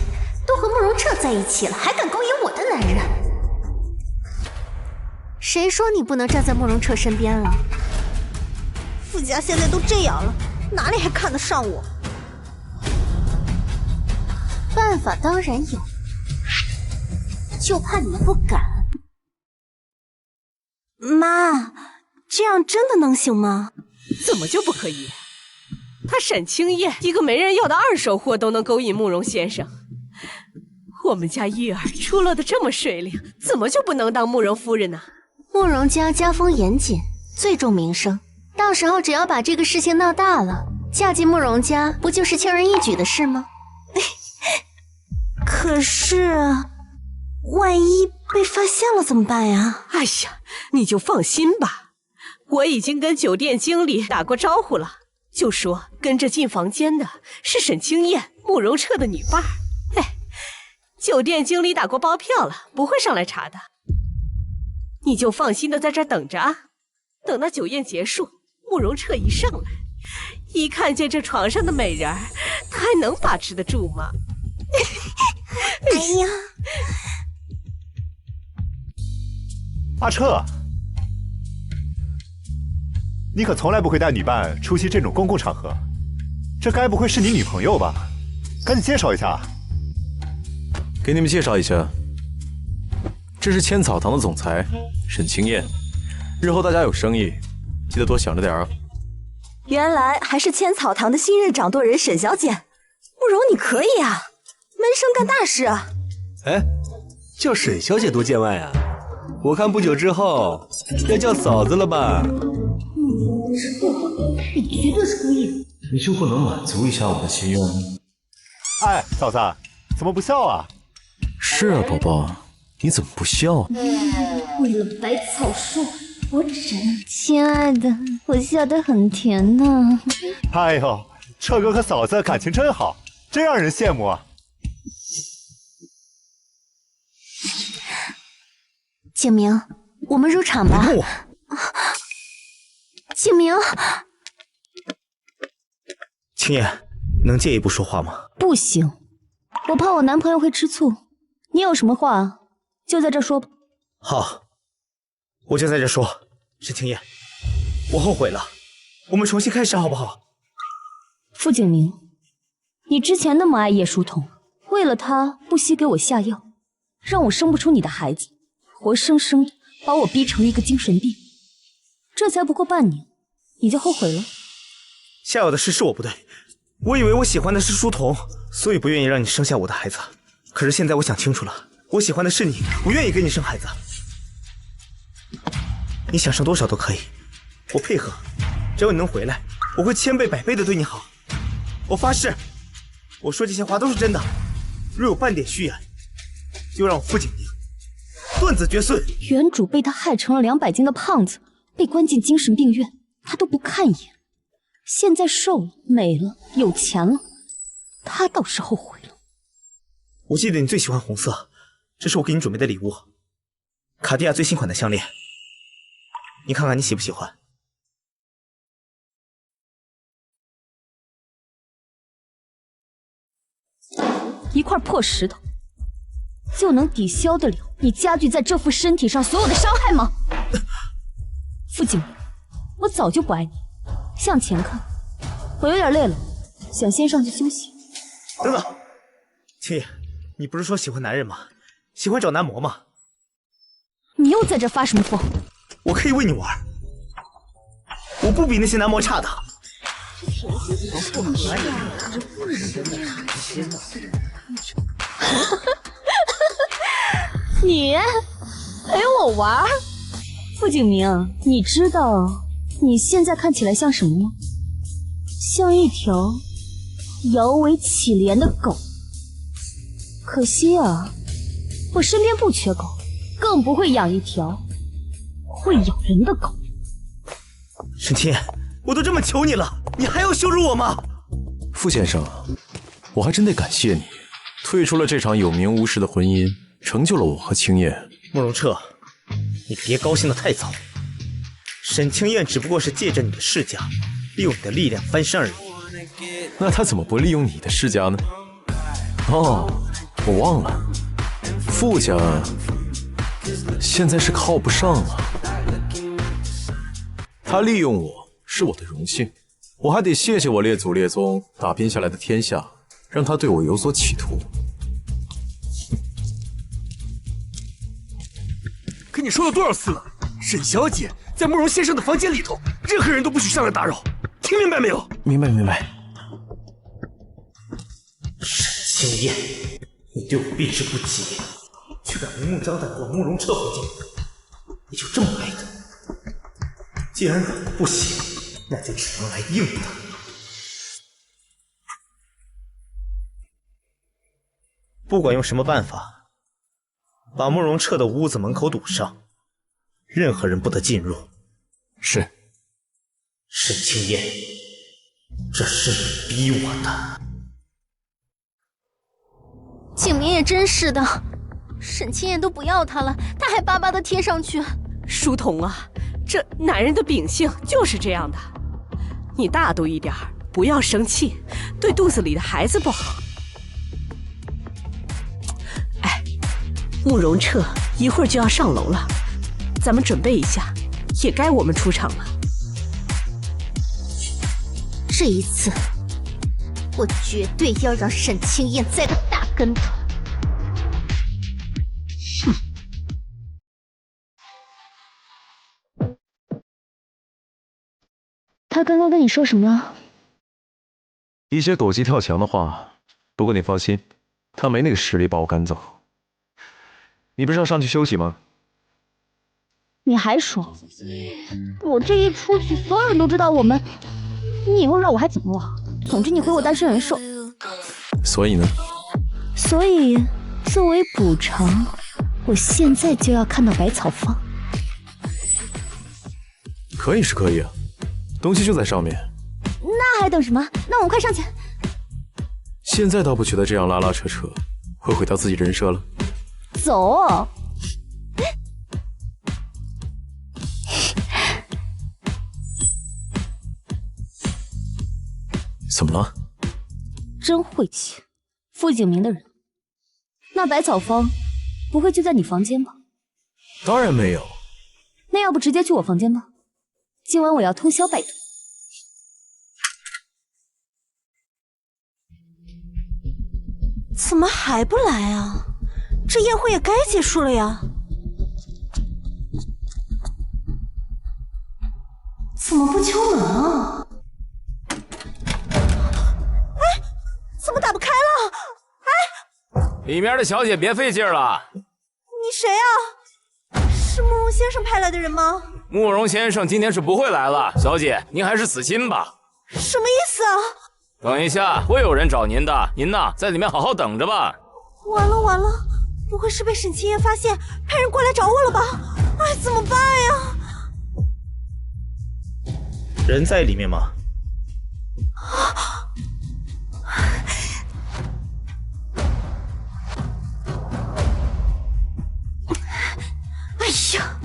都和慕容彻在一起了，还敢勾引我的男人？谁说你不能站在慕容彻身边了？傅家现在都这样了，哪里还看得上我？办法当然有，就怕你们不敢。妈，这样真的能行吗？怎么就不可以？他沈清燕一个没人要的二手货都能勾引慕容先生，我们家玉儿出落的这么水灵，怎么就不能当慕容夫人呢？慕容家家风严谨，最重名声，到时候只要把这个事情闹大了，嫁进慕容家不就是轻而易举的事吗？可是，万一被发现了怎么办呀？哎呀，你就放心吧，我已经跟酒店经理打过招呼了，就说跟着进房间的是沈清燕，慕容彻的女伴儿。哎，酒店经理打过包票了，不会上来查的。你就放心的在这儿等着啊，等那酒宴结束，慕容彻一上来，一看见这床上的美人儿，他还能把持得住吗？哎呀，阿彻，你可从来不会带女伴出席这种公共场合，这该不会是你女朋友吧？赶紧介绍一下。给你们介绍一下，这是千草堂的总裁沈清燕，日后大家有生意，记得多想着点啊。原来还是千草堂的新任掌舵人沈小姐，慕容你可以啊，门生干大事啊。哎，叫沈小姐多见外啊，我看不久之后要叫嫂子了吧？你绝对是故意的。你就不能满足一下我的心愿吗？哎，嫂子，怎么不笑啊？是啊，宝宝，你怎么不笑啊？为了百草树，我忍。亲爱的，我笑得很甜呢。哎呦，彻哥和嫂子感情真好，真让人羡慕啊！景明，我们入场吧。景明，青燕，能借一步说话吗？不行，我怕我男朋友会吃醋。你有什么话就在这说吧。好，我就在这说。沈青燕，我后悔了，我们重新开始好不好？傅景明，你之前那么爱叶书童，为了他不惜给我下药，让我生不出你的孩子，活生生的把我逼成一个精神病。这才不过半年，你就后悔了？下药的事是我不对，我以为我喜欢的是书童，所以不愿意让你生下我的孩子。可是现在我想清楚了，我喜欢的是你，我愿意给你生孩子。你想生多少都可以，我配合，只要你能回来，我会千倍百倍的对你好。我发誓，我说这些话都是真的。若有半点虚言，就让我傅景明断子绝孙。原主被他害成了200斤的胖子，被关进精神病院，他都不看一眼。现在瘦了、美了、有钱了，他倒是后悔了。我记得你最喜欢红色，这是我给你准备的礼物，卡地亚最新款的项链，你看看你喜不喜欢？一块破石头就能抵消得了你加剧在这副身体上所有的伤害吗？傅景明，我早就不爱你，向前看。我有点累了，想先上去休息。等等，青叶，你不是说喜欢男人吗？喜欢找男模吗？你又在这发什么疯？我可以为你玩，我不比那些男模差的。你陪我玩？傅景明，你知道你现在看起来像什么吗？像一条摇尾乞怜的狗。可惜啊，我身边不缺狗，更不会养一条会咬人的狗。沈清燕，我都这么求你了，你还要羞辱我吗？傅先生，我还真得感谢你，退出了这场有名无实的婚姻，成就了我和青燕。慕容彻，你别高兴得太早。沈清燕只不过是借着你的世家，利用你的力量翻身而已。那他怎么不利用你的世家呢？哦，我忘了，傅家现在是靠不上了。他利用我是我的荣幸，我还得谢谢我列祖列宗打拼下来的天下，让他对我有所企图。跟你说了多少次了，沈小姐在慕容先生的房间里头，任何人都不许上来打扰，听明白没有？明白明白。沈清燕，你对我避之不及，却敢明目张胆往慕容彻回进，你就这么爱他？既然软的不行，那就只能来硬的。不管用什么办法，把慕容彻的屋子门口堵上，任何人不得进入。是。沈清燕，这是你逼我的。景明也真是的，沈清燕都不要他了，他还巴巴的贴上去。书童啊，这男人的秉性就是这样的，你大度一点，不要生气，对肚子里的孩子不好。哎，慕容彻一会儿就要上楼了，咱们准备一下，也该我们出场了。这一次，我绝对要让沈清燕栽个大跟头。他刚刚跟你说什么？一些狗急跳墙的话。不过你放心，他没那个实力把我赶走。你不是要上去休息吗？你还说，我这一出去，所有人都知道我们，你以后让我还怎么忘？总之你回我单身人寿。所以呢？所以作为补偿，我现在就要看到百草坊。可以是可以啊，东西就在上面。那还等什么？那我们快上去。现在倒不觉得这样拉拉扯扯会毁掉自己人设了。走。怎么了？真晦气，傅景明的人。那百草坊不会就在你房间吧？当然没有。那要不直接去我房间吧？今晚我要通宵拜读。怎么还不来啊？这宴会也该结束了呀。怎么不敲门啊？哎，怎么打不开了？哎，里面的小姐别费劲了。你谁啊？是慕容先生派来的人吗？慕容先生今天是不会来了，小姐您还是死心吧。什么意思啊？等一下会有人找您的，您呐在里面好好等着吧。完了完了，不会是被沈清燕发现，派人过来找我了吧？哎，怎么办呀？人在里面吗？哎呀！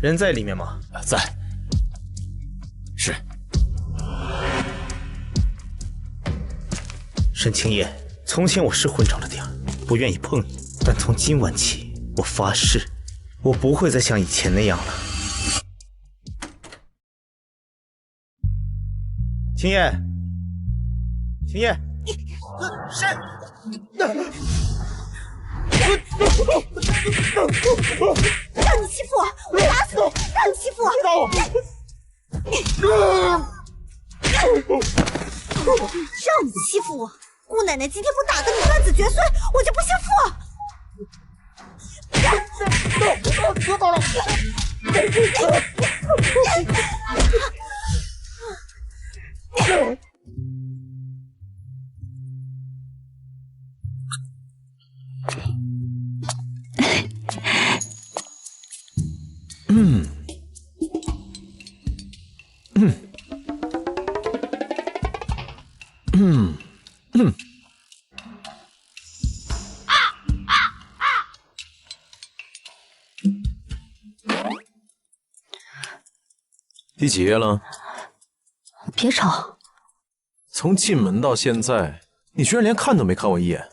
人在里面吗？在。是。沈清燕，从前我是混账了点儿，不愿意碰你，但从今晚起，我发誓，我不会再像以前那样了。清燕，清燕，是。让你欺负我，我打死你！让你欺负我，让你欺负我！姑奶奶今天不打得你断子绝孙，我就不姓傅！得到了！第几页了？别吵。从进门到现在，你居然连看都没看我一眼。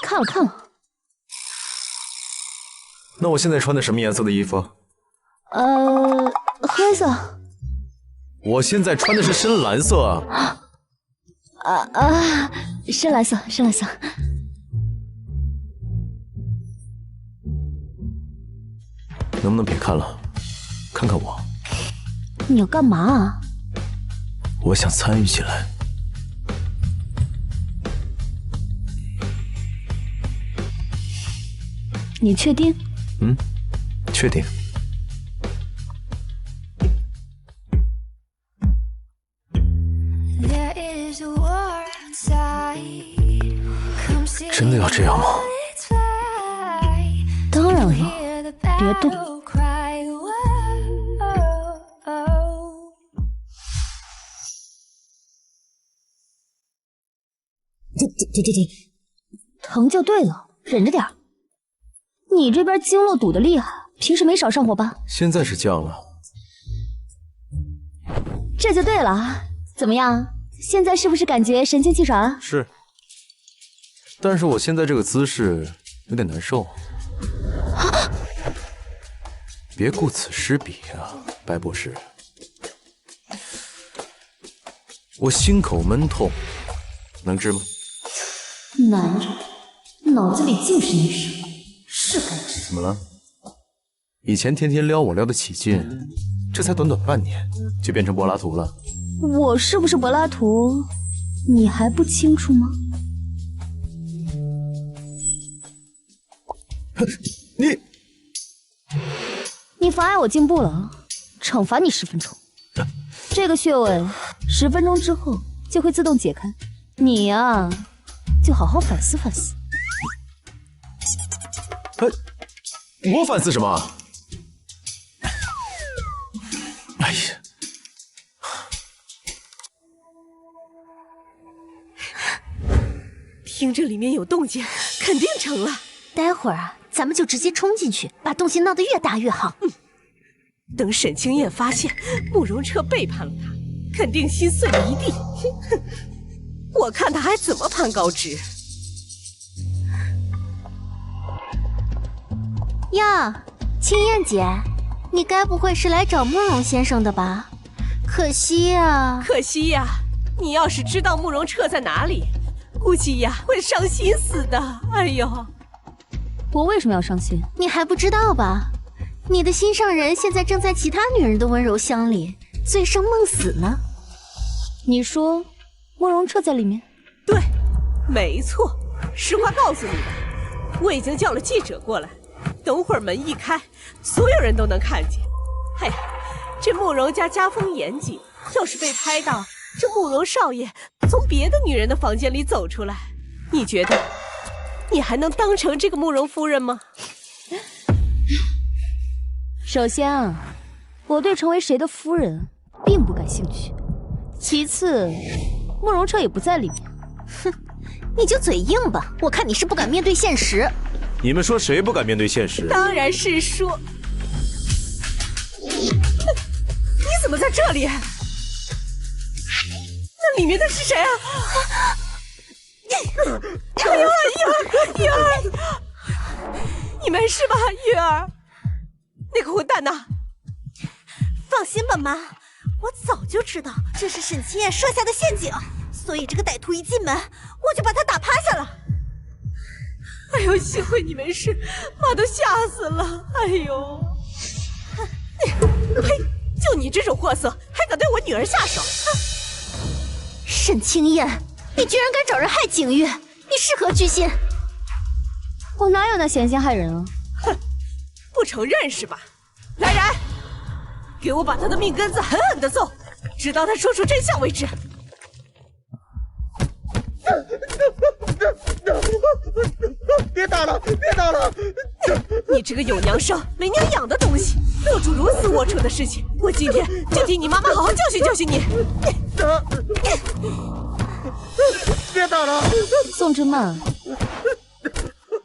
看了。那我现在穿的什么颜色的衣服？黑色。我现在穿的是深蓝色啊。深蓝色。能不能别看了，看看我？你要干嘛啊？我想参与进来。你确定？确定。真的要这样吗？当然了，别动。停，疼就对了，忍着点儿。你这边经络堵得厉害，平时没少上火吧？现在是降了。这就对了，怎么样？现在是不是感觉神清气爽啊？是，但是我现在这个姿势有点难受。别顾此失彼啊，白博士。我心口闷痛，能治吗？难着，脑子里尽是你什么，是该治。怎么了？以前天天撩我撩得起劲，这才短短半年就变成柏拉图了。我是不是柏拉图，你还不清楚吗？你妨碍我进步了，惩罚你10分钟。这个穴位10分钟之后就会自动解开，你呀，就好好反思反思。我反思什么？哎呀！听着里面有动静，肯定成了。待会儿啊，咱们就直接冲进去，把动静闹得越大越好。等沈清燕发现慕容彻背叛了她，肯定心碎一地。我看他还怎么攀高枝。呀，青燕姐，你该不会是来找慕容先生的吧？可惜呀，你要是知道慕容彻在哪里，估计呀会伤心死的。哎呦，我为什么要伤心？你还不知道吧？你的心上人现在正在其他女人的温柔乡里醉生梦死呢。你说慕容彻在里面？对，没错。实话告诉你吧，我已经叫了记者过来，等会儿门一开，所有人都能看见。哎呀，这慕容家家风严谨，要是被拍到这慕容少爷从别的女人的房间里走出来，你觉得你还能当成这个慕容夫人吗？首先啊，我对成为谁的夫人并不感兴趣。其次，慕容彻也不在里面。哼，你就嘴硬吧，我看你是不敢面对现实。你们说谁不敢面对现实？当然是说，你怎么在这里？那里面的是谁啊？玉儿，你没事吧？玉儿，那个混蛋呢？放心吧，妈，我早就知道这是沈清燕设下的陷阱，所以这个歹徒一进门，我就把他打趴下了。哎呦，幸亏你没事，妈都吓死了。哎呦，呸！就你这种货色，还敢对我女儿下手？沈清燕，你居然敢找人害景玉，你是何居心？我哪有那闲心害人啊？哼，不承认是吧？来人，给我把他的命根子狠狠地揍，直到他说出真相为止。别打了，别打了！你这个有娘生没娘养的东西，做出如此龌龊的事情，我今天就替你妈妈好好教训教训你。别打了！宋之曼，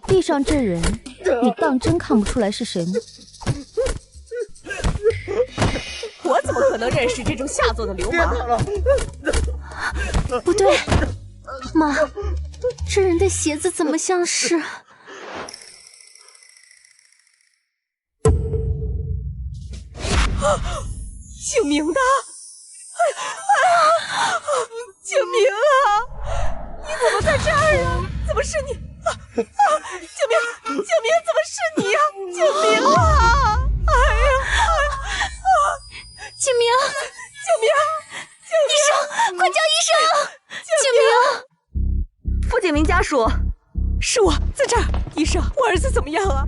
地上这人，你当真看不出来是谁吗？我怎么能认识这种下作的流氓。不对，妈，这人的鞋子怎么像是……姓名的，姓名啊！你怎么在这儿啊？怎么是你？救命！救命！怎么是你呀？救命啊！哎呀！救命！救命！救命！医生，快叫医生！救命！傅景明家属，是我在这儿。医生，我儿子怎么样啊？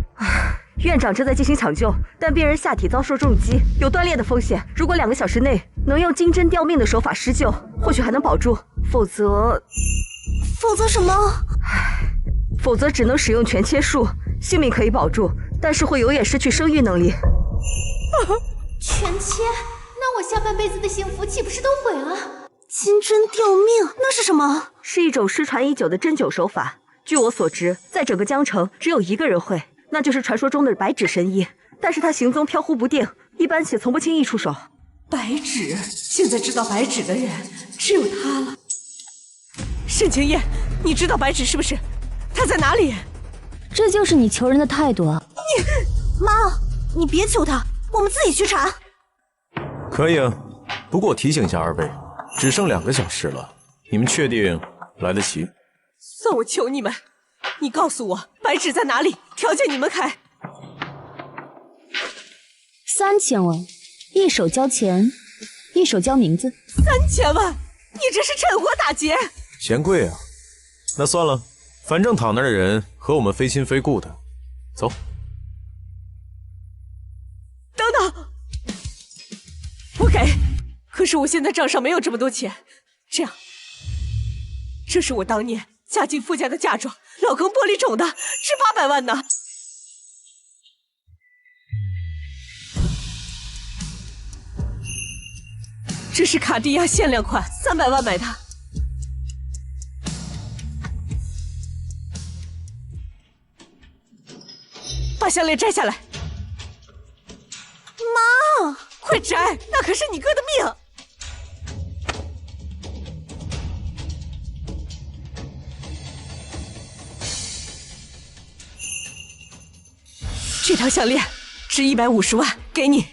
院长正在进行抢救，但病人下体遭受重击，有断裂的风险。如果2个小时内能用金针吊命的手法施救，或许还能保住，否则什么？否则只能使用全切术，性命可以保住，但是会永远失去生育能力。全切？那我下半辈子的幸福岂不是都毁了？金针吊命，那是什么？是一种失传已久的针灸手法。据我所知，在整个江城只有1个人会，那就是传说中的白纸神医。但是他行踪飘忽不定，一般且从不轻易出手。白纸，现在知道白纸的人只有他了。沈清夜，你知道白纸是不是？他在哪里？这就是你求人的态度啊！妈，你别求他，我们自己去查。可以啊，不过我提醒一下2位，只剩2个小时了，你们确定来得及？算我求你们，你告诉我白纸在哪里，条件你们开。3000万，一手交钱，一手交名字。3000万，你这是趁火打劫！嫌贵啊？那算了，反正躺那儿的人和我们非亲非故的，走。等等，我给，可是我现在账上没有这么多钱。这样，这是我当年嫁进傅家的嫁妆，老坑玻璃种的，值800万呢。这是卡地亚限量款，300万买的。把项链摘下来。妈，快摘，那可是你哥的命。这条项链值150万，给你。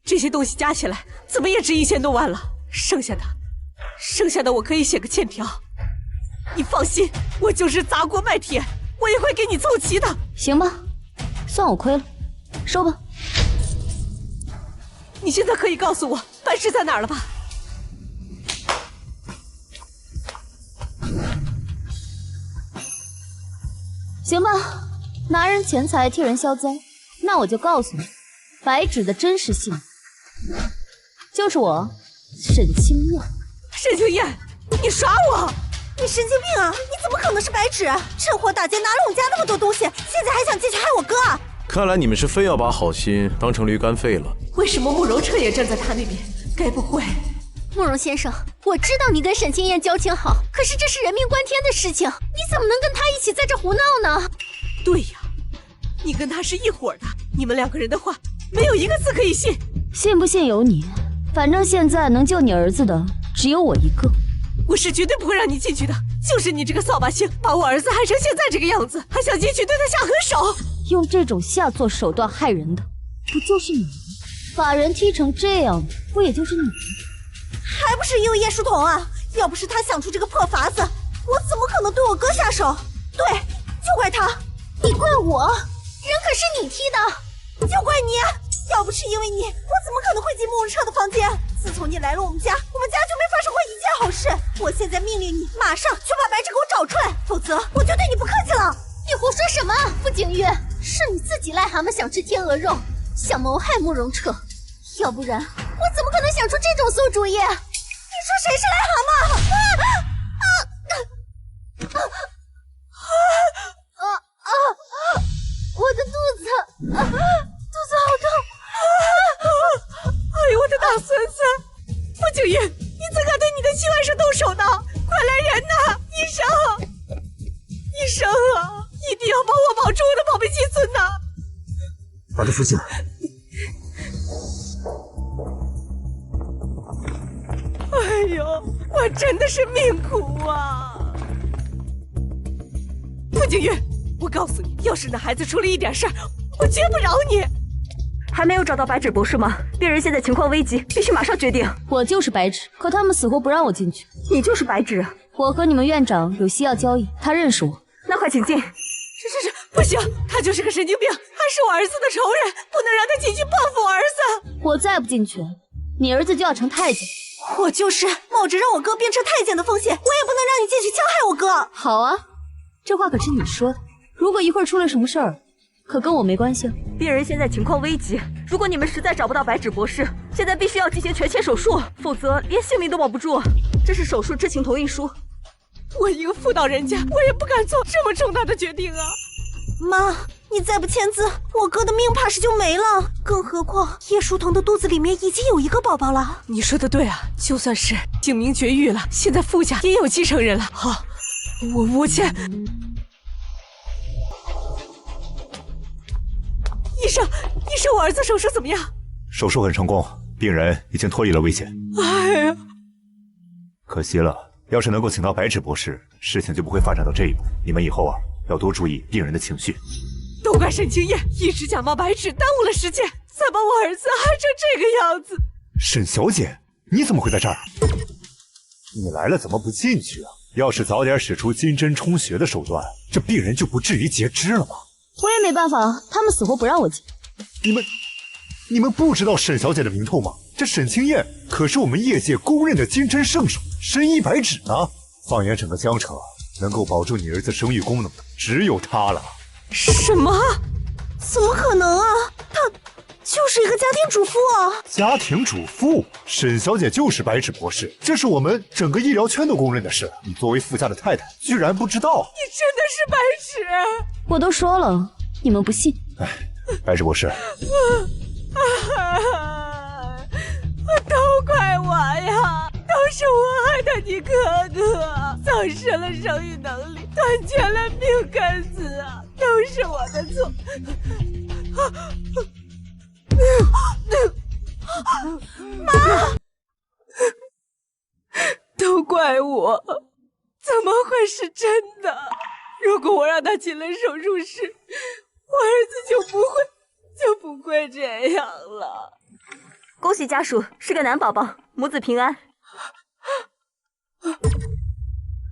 这些东西加起来怎么也值1000多万了，剩下的我可以写个欠条。你放心，我就是砸锅卖铁，我也会给你凑齐的。行吧，算我亏了，收吧。你现在可以告诉我白纸在哪儿了吧？行吧，拿人钱财替人消灾，那我就告诉你，白纸的真实姓名就是我，沈清燕。沈清燕，你耍我！你神经病啊！你怎么可能是白纸？趁火打劫，拿了我们家那么多东西，现在还想借钱害我哥啊！看来你们是非要把好心当成驴肝肺了。为什么慕容彻也站在他那边？该不会……慕容先生，我知道你跟沈清燕交情好，可是这是人命关天的事情，你怎么能跟他一起在这胡闹呢？对呀，你跟他是一伙的，你们2个人的话没有1个字可以信。信不信由你，反正现在能救你儿子的只有我一个。我是绝对不会让你进去的，就是你这个扫把星，把我儿子害成现在这个样子，还想进去对他下狠手。用这种下作手段害人的，不就是你吗？把人踢成这样的，不也就是你吗？还不是因为叶书童啊！要不是他想出这个破法子，我怎么可能对我哥下手？对，就怪他！你怪我？人可是你踢的！就怪你！要不是因为你，我怎么可能会进慕容彻的房间？自从你来了我们家就没发生过一件好事。我现在命令你马上去把白纸给我找出来，否则我就对你不客气了。你胡说什么？傅景玉，是你自己癞蛤蟆想吃天鹅肉，想谋害慕容彻，要不然我怎么可能想出这种馊主意？你说谁是癞蛤蟆？我的肚子，肚子好痛！哎呦，我的大孙子！傅景玉，你怎敢对你的亲外甥动手呢？快来人呐！医生，医生啊，一定要帮我保住我的宝贝亲孙呐！把他扶起来。呦，我真的是命苦啊！傅景玉，我告诉你，要是那孩子出了一点事儿，我绝不饶你。还没有找到白纸博士吗？病人现在情况危急，必须马上决定。我就是白纸，可他们死活不让我进去。你就是白纸？我和你们院长有西药交易，他认识我。那快请进。是，不行，他就是个神经病，他是我儿子的仇人，不能让他进去报复我儿子。我再不进去，你儿子就要成太监。我就是冒着让我哥变成太监的风险，我也不能让你进去戕害我哥。好啊，这话可是你说的。如果一会儿出了什么事儿，可跟我没关系。病人现在情况危急，如果你们实在找不到白纸博士，现在必须要进行全切手术，否则连性命都保不住。这是手术知情同意书。我一个妇道人家，我也不敢做这么重大的决定啊！妈，你再不签字，我哥的命怕是就没了。更何况叶书桐的肚子里面已经有一个宝宝了。你说的对啊，就算是景明绝育了，现在傅家也有继承人了。好，我签。医生，我儿子手术怎么样？手术很成功，病人已经脱离了危险。哎呀，可惜了。要是能够请到白纸博士，事情就不会发展到这一步。你们以后啊，要多注意病人的情绪。都怪沈清燕一直假冒白纸，耽误了时间，才把我儿子害成这个样子。沈小姐，你怎么会在这儿？你来了怎么不进去啊？要是早点使出金针充血的手段，这病人就不至于截肢了吗？我也没办法，他们死活不让我进。你们不知道沈小姐的名头吗？这沈清燕可是我们业界公认的金针圣手，神医白纸呢。放眼整个江城，能够保住你儿子生育功能的只有她了。什么？怎么可能啊？她就是一个家庭主妇啊！家庭主妇？沈小姐就是白纸博士，这是我们整个医疗圈都公认的事。你作为傅家的太太，居然不知道？你真的是白纸？我都说了，你们不信。哎，白纸博士。都怪我呀！都是我害得你哥哥丧失了生育能力，断绝了命根子啊！都是我的错。妈，都怪我，怎么会是真的？如果我让他进了手术室，我儿子就不会这样了。恭喜家属，是个男宝宝，母子平安。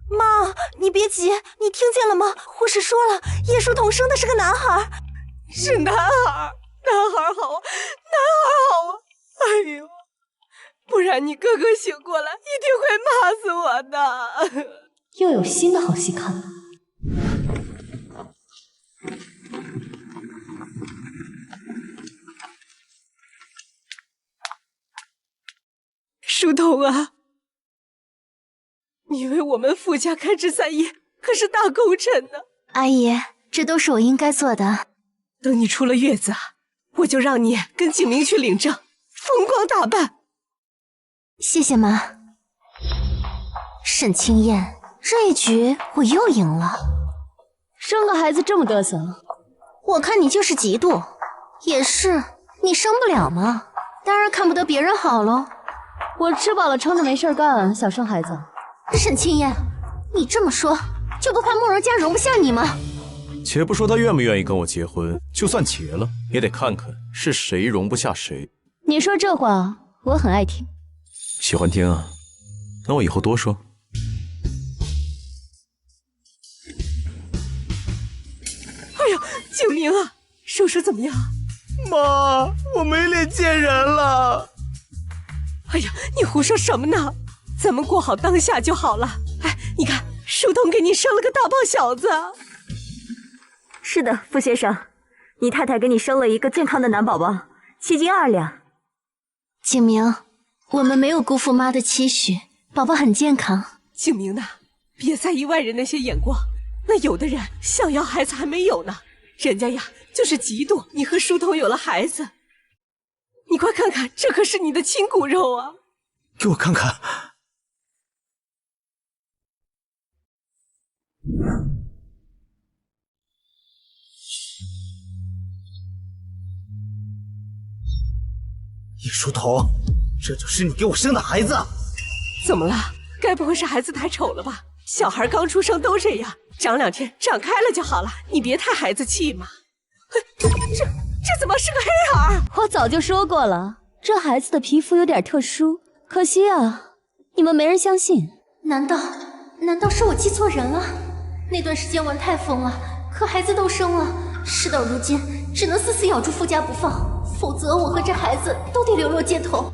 妈，你别急，你听见了吗？护士说了，叶书桐生的是个男孩。是男孩，男孩好啊，男孩好啊！哎呦，不然你哥哥醒过来一定会骂死我的。又有新的好戏看了。书童啊，你为我们傅家开枝散叶，可是大功臣呢。阿姨，这都是我应该做的。等你出了月子，我就让你跟景明去领证，风光大办。谢谢妈。沈清燕，这一局我又赢了。生个孩子这么嘚瑟，我看你就是嫉妒。也是，你生不了嘛，当然看不得别人好喽。我吃饱了撑着没事干，想生孩子。沈清燕，你这么说，就不怕慕容家容不下你吗？且不说他愿不愿意跟我结婚，就算结了，也得看看是谁容不下谁。你说这话，我很爱听。喜欢听啊，那我以后多说。哎呦，景明啊，手术怎么样？妈，我没脸见人了。哎呀，你胡说什么呢？咱们过好当下就好了。哎，你看，书童给你生了个大胖小子。是的，傅先生，你太太给你生了一个健康的男宝宝，7斤2两。景明，我们没有辜负妈的期许，宝宝很健康。景明呐，别在意外人那些眼光，那有的人想要孩子还没有呢，人家呀就是嫉妒你和书童有了孩子。你快看看，这可是你的亲骨肉啊！给我看看。叶书桐，这就是你给我生的孩子！怎么了？该不会是孩子太丑了吧？小孩刚出生都这样，长2天长开了就好了。你别太孩子气嘛。这怎么是个黑耳？我早就说过了，这孩子的皮肤有点特殊，可惜啊，你们没人相信。难道是我记错人了？那段时间玩太疯了，可孩子都生了，事到如今只能死死咬住傅家不放，否则我和这孩子都得流落街头。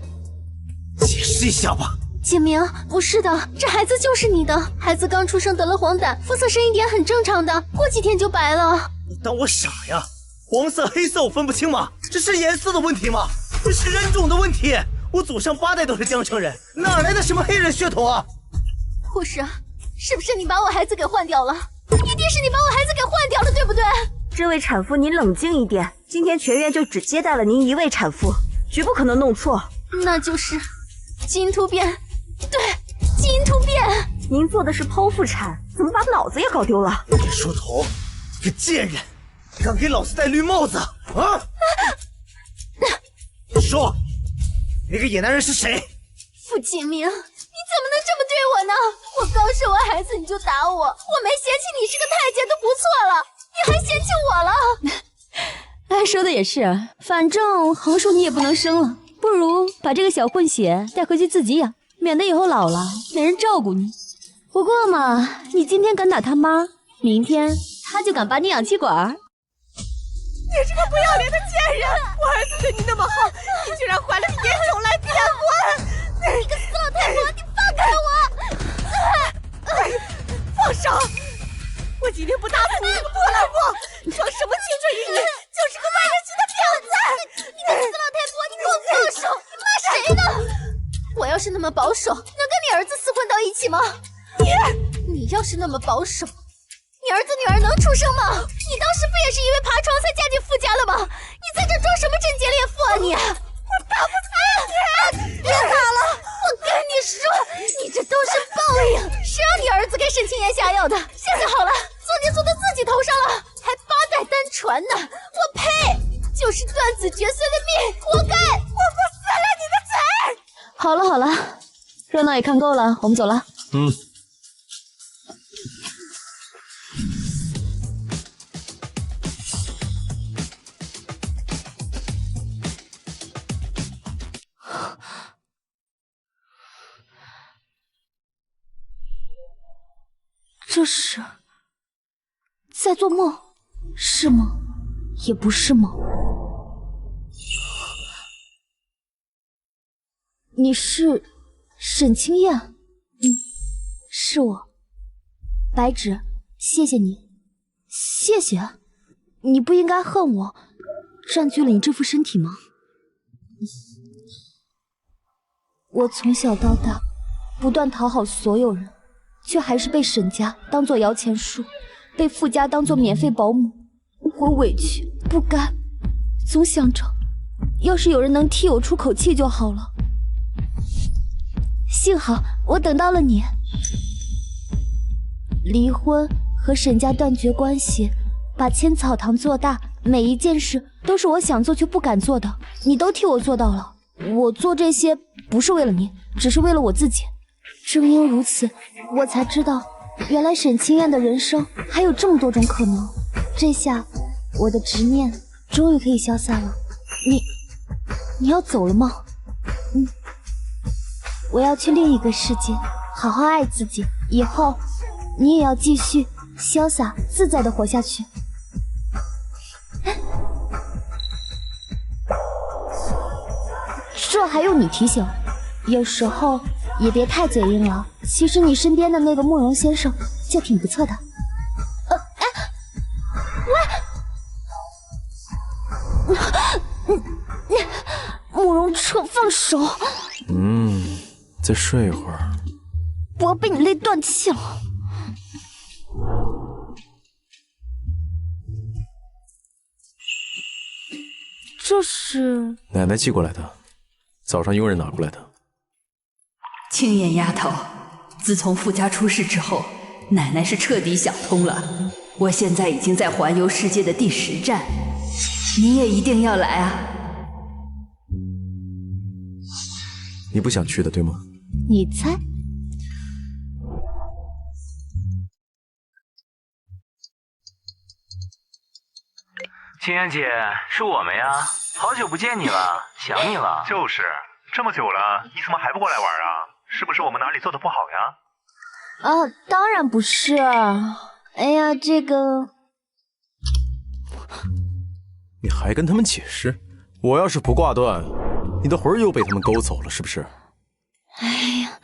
解释一下吧。简明，不是的，这孩子就是你的。孩子刚出生得了黄疸，肤色深一点很正常的，过几天就白了。你当我傻呀？黄色黑色我分不清吗？这是颜色的问题吗？这是人种的问题。我祖上8代都是江城人，哪来的什么黑人血统啊？护士，是不是你把我孩子给换掉了？一定是你把我孩子给换掉了，对不对？这位产妇，您冷静一点。今天全院就只接待了您1位产妇，绝不可能弄错。那就是基因突变。对，基因突变。您做的是剖腹产，怎么把脑子也搞丢了？梳头，你个贱人，敢给老子戴绿帽子啊！说，那个野男人是谁？傅启明，你怎么能这么对我呢？我刚生完孩子你就打我，我没嫌弃你是个太监都不错了，你还嫌弃我了？哎，说的也是，反正横竖你也不能生了，不如把这个小混血带回去自己养，免得以后老了没人照顾你。不过嘛，你今天敢打他妈，明天他就敢拔你氧气管。你这个不要脸的贱人！我儿子对你那么好，你居然怀了野种来骗我！你个死老太婆，你放开我！放手！我今天不打死你这个破烂货！装什么青春意义，就是个卖人情的婊子！你个死老太婆，你给我放手！你骂谁呢？我要是那么保守，能跟你儿子厮混到一起吗？你要是那么保守，你儿子女儿能出生吗？你当时不也是因为爬床才嫁进傅家的吗？你在这装什么贞洁烈妇啊你！我打不死你！别打了！我跟你说，你这都是报应！谁让你儿子给沈清言下药的？现在好了，做孽做到自己头上了，还8代单传呢！我呸！就是断子绝孙的命，活该！我不撕了你的嘴！好了好了，热闹也看够了，我们走了。这是在做梦，是吗？也不是吗？你是沈清燕？是我。白芷，谢谢你。谢谢？你不应该恨我，占据了你这副身体吗？我从小到大不断讨好所有人，却还是被沈家当作摇钱树，被傅家当作免费保姆。我委屈不甘，总想着要是有人能替我出口气就好了。幸好我等到了你。离婚和沈家断绝关系，把千草堂做大，每一件事都是我想做却不敢做的，你都替我做到了。我做这些不是为了你，只是为了我自己。正因如此，我才知道原来沈清燕的人生还有这么多种可能。这下我的执念终于可以消散了。你要走了吗？我要去另一个世界好好爱自己，以后你也要继续潇洒自在地活下去。这还用你提醒？有时候也别太嘴硬了。其实你身边的那个慕容先生就挺不错的。慕容彻，放手！再睡一会儿。我要被你累断气了。这是奶奶寄过来的，早上佣人拿过来的。青眼丫头，自从傅家出事之后，奶奶是彻底想通了。我现在已经在环游世界的第10站，你也一定要来啊！你不想去的，对吗？你猜？青燕姐，是我们呀，好久不见你了，想你了。就是，这么久了，你怎么还不过来玩啊？是不是我们哪里做的不好呀？啊，当然不是。哎呀，这个……你还跟他们解释？我要是不挂断，你的魂又被他们勾走了，是不是？哎呀，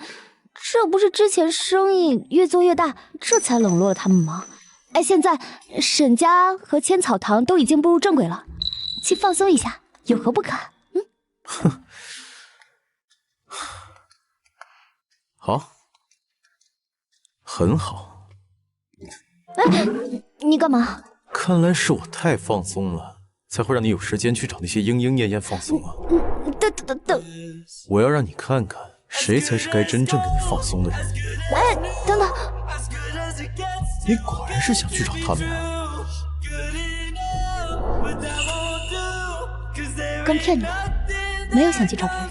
这不是之前生意越做越大，这才冷落了他们吗？哎，现在沈家和千草堂都已经步入正轨了，去放松一下，有何不可？哼，好，很好。哎，你干嘛？看来是我太放松了，才会让你有时间去找那些莺莺燕燕放松啊。等，我要让你看看，谁才是该真正给你放松的人。哎，等等。你果然是想去找他们啊！刚骗你的，没有想去找别人。